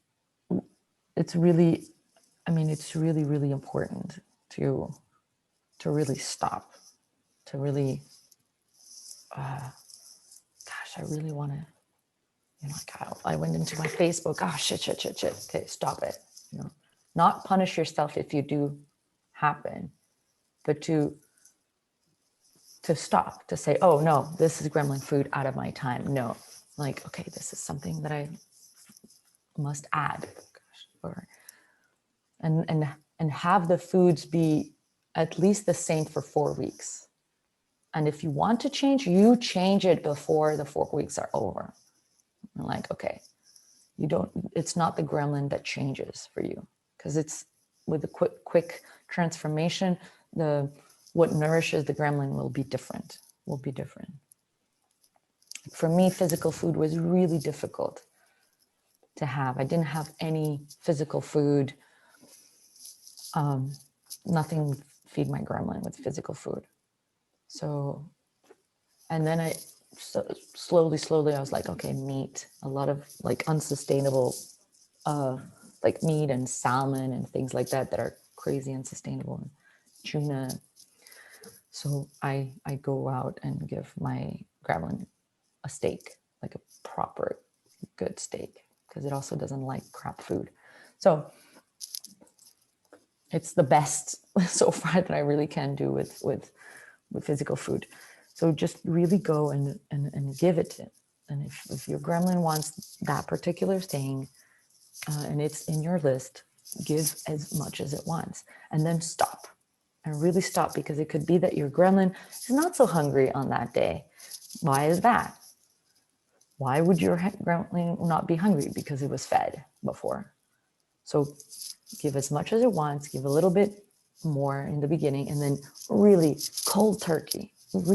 really, I mean, it's really, really important to really stop, to really, gosh, I really want to, you know, like I went into my Facebook, oh, shit. Okay, stop it. You know, not punish yourself if you do happen, but to stop, to say, oh no, this is gremlin food out of my time. No, like, okay, this is something that I must add. Or, and have the foods be at least the same for 4 weeks. And if you want to change, you change it before the 4 weeks are over. And like, okay, it's not the gremlin that changes for you, because it's with a quick transformation, what nourishes the gremlin will be different. For me, physical food was really difficult to have. I didn't have any physical food. Nothing would feed my gremlin with physical food. So, and then slowly, I was like, okay, meat, a lot of like unsustainable, like meat and salmon and things like that are crazy unsustainable, and tuna. So I go out and give my gremlin a steak, like a proper good steak, because it also doesn't like crap food. So it's the best so far that I really can do with physical food. So just really go and give it to it. And if your gremlin wants that particular thing and it's in your list, give as much as it wants, and then stop. And really stop, because it could be that your gremlin is not so hungry on that day. Why is that? Why would your gremlin not be hungry? Because it was fed before. So give as much as it wants, give a little bit more in the beginning, and then really cold turkey. And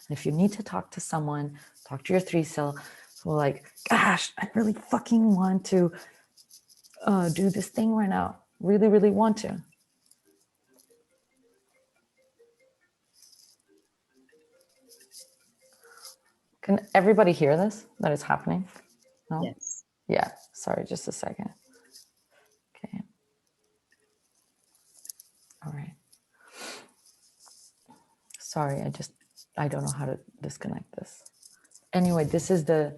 if you need to talk to someone, talk to your 3 cell. So like, gosh, I really fucking want to do this thing right now. Really, really want to. Can everybody hear this, that is happening? No? Yes. Yeah, sorry, just a second. Okay. All right. Sorry, I don't know how to disconnect this. Anyway, this is the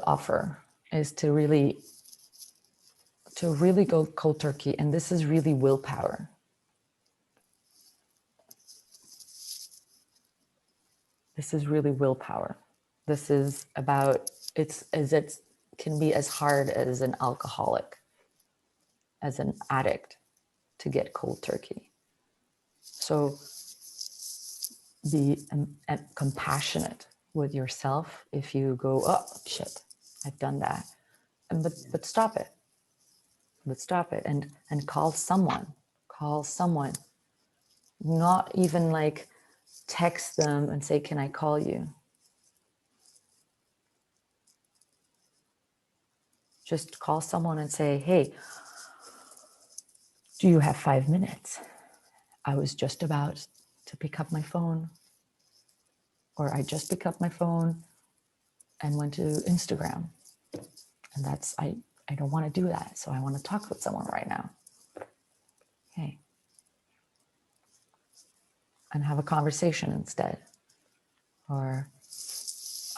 offer, is to really go cold turkey. And this is really willpower. This is really willpower. This is about, it can be as hard as an alcoholic, as an addict, to get cold turkey. So be compassionate with yourself if you go, oh shit, I've done that. But stop it. But stop it and call someone. Not even like text them and say, can I call you? Just call someone and say, hey, do you have 5 minutes? I was just about to pick up my phone, or I just picked up my phone and went to Instagram. And I don't want to do that. So I want to talk with someone right now. Okay. And have a conversation instead. Or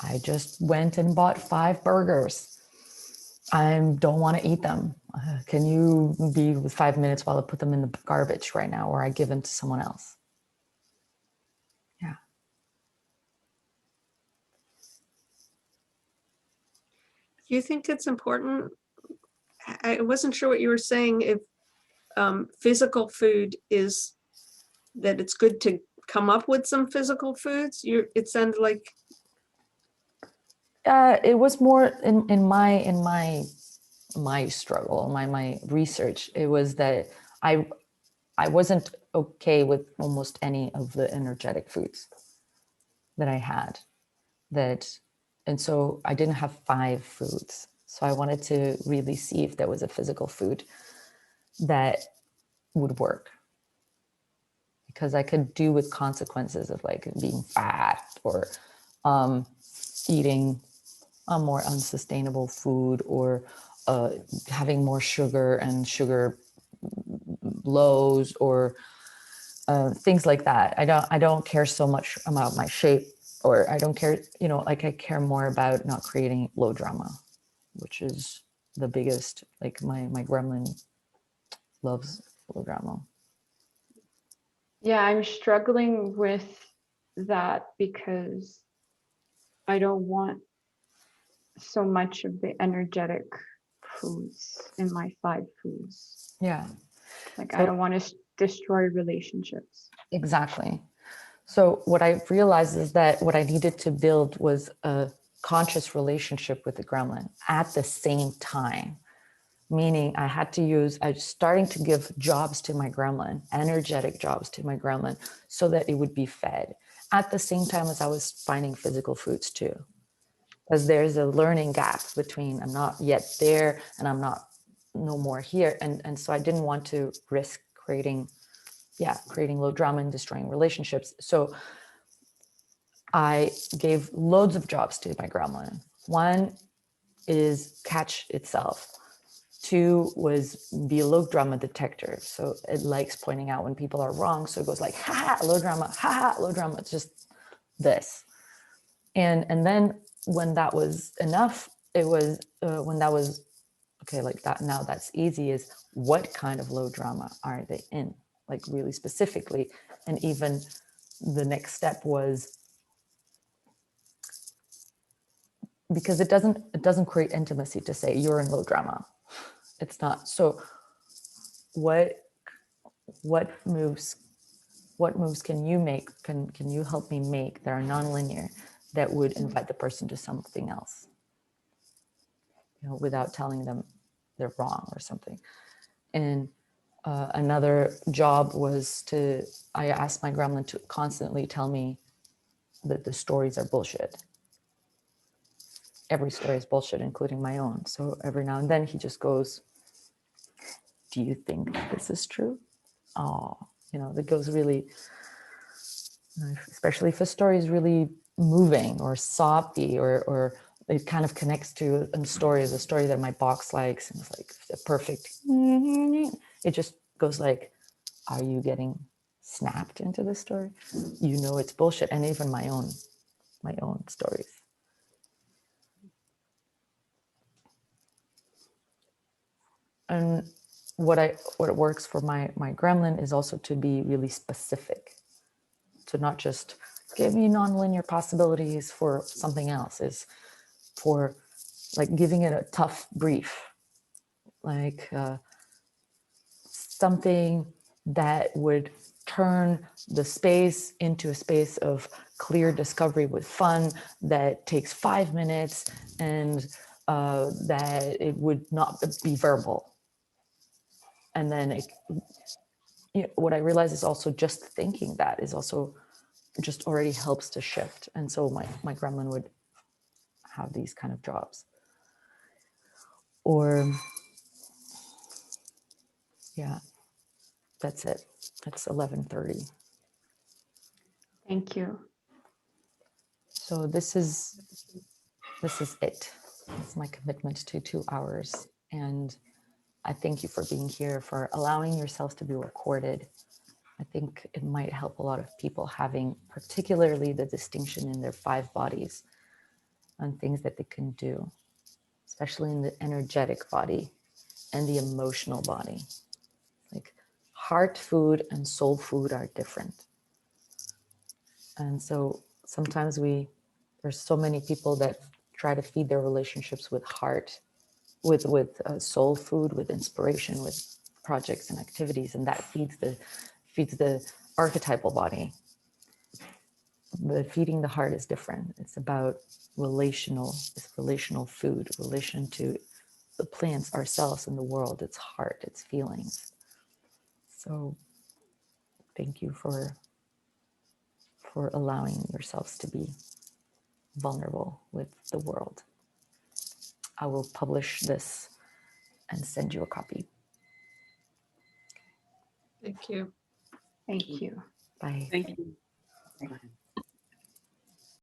I just went and bought 5 burgers. I don't want to eat them. Can you be with 5 minutes while I put them in the garbage right now, or I give them to someone else? Yeah. Do you think it's important? I wasn't sure what you were saying, if physical food is that it's good to come up with some physical foods. It sounded like It was more in my struggle, my research. It was that I wasn't okay with almost any of the energetic foods that I had. And so I didn't have 5 foods. So I wanted to really see if there was a physical food that would work, because I could do with consequences of like being fat or eating a more unsustainable food, or having more sugar and sugar lows, or things like that. I don't care so much about my shape, or I don't care, like I care more about not creating low drama, which is the biggest, like my gremlin loves low drama. Yeah, I'm struggling with that because I don't want so much of the energetic foods in my 5 foods. Yeah. Like I don't want to destroy relationships. Exactly. So what I realized is that what I needed to build was a conscious relationship with the gremlin at the same time. Meaning I was starting to give jobs to my gremlin, energetic jobs to my gremlin, so that it would be fed at the same time as I was finding physical foods too. Because there's a learning gap between I'm not yet there and I'm not no more here. And so I didn't want to risk creating low drama and destroying relationships. So I gave loads of jobs to my gremlin. 1 is catch itself. 2 was be a low drama detector. So it likes pointing out when people are wrong. So it goes like, ha, low drama, ha, low drama. It's just this. And then when that was enough, it was when that was okay, like that, now that's easy, is what kind of low drama are they in? Like really specifically. And even the next step was, because it doesn't create intimacy to say you're in low drama. It's not. So what moves can you make? Can you help me make that are nonlinear, that would invite the person to something else, without telling them they're wrong or something. And another job was I asked my gremlin to constantly tell me that the stories are bullshit. Every story is bullshit, including my own. So every now and then he just goes, do you think this is true? Oh, that goes really, especially if a story is really moving or soppy, or it kind of connects to a story that my box likes, and it's like the perfect, it just goes like, are you getting snapped into the story? You know it's bullshit. And even my own stories. And what works for my gremlin is also to be really specific, to not just give me nonlinear possibilities for something else, is for like giving it a tough brief, like something that would turn the space into a space of clear discovery with fun that takes 5 minutes, and that it would not be verbal. And then what I realize is also just thinking that is also just already helps to shift. And so my gremlin would have these kind of jobs. Or, yeah, that's it. It's 11:30. Thank you. So this is it. It's my commitment to 2 hours. And I thank you for being here, for allowing yourselves to be recorded. I think it might help a lot of people having particularly the distinction in their 5 bodies and things that they can do, especially in the energetic body and the emotional body. Like heart food and soul food are different. And so sometimes there's so many people that try to feed their relationships with heart, with soul food, with inspiration, with projects and activities, and that feeds the archetypal body. But feeding the heart is different. It's about relational food, relation to the plants, ourselves, and the world. It's heart, it's feelings. So thank you for allowing yourselves to be vulnerable with the world. I will publish this and send you a copy. Thank you. Thank you. Bye. Thank you. Thank you.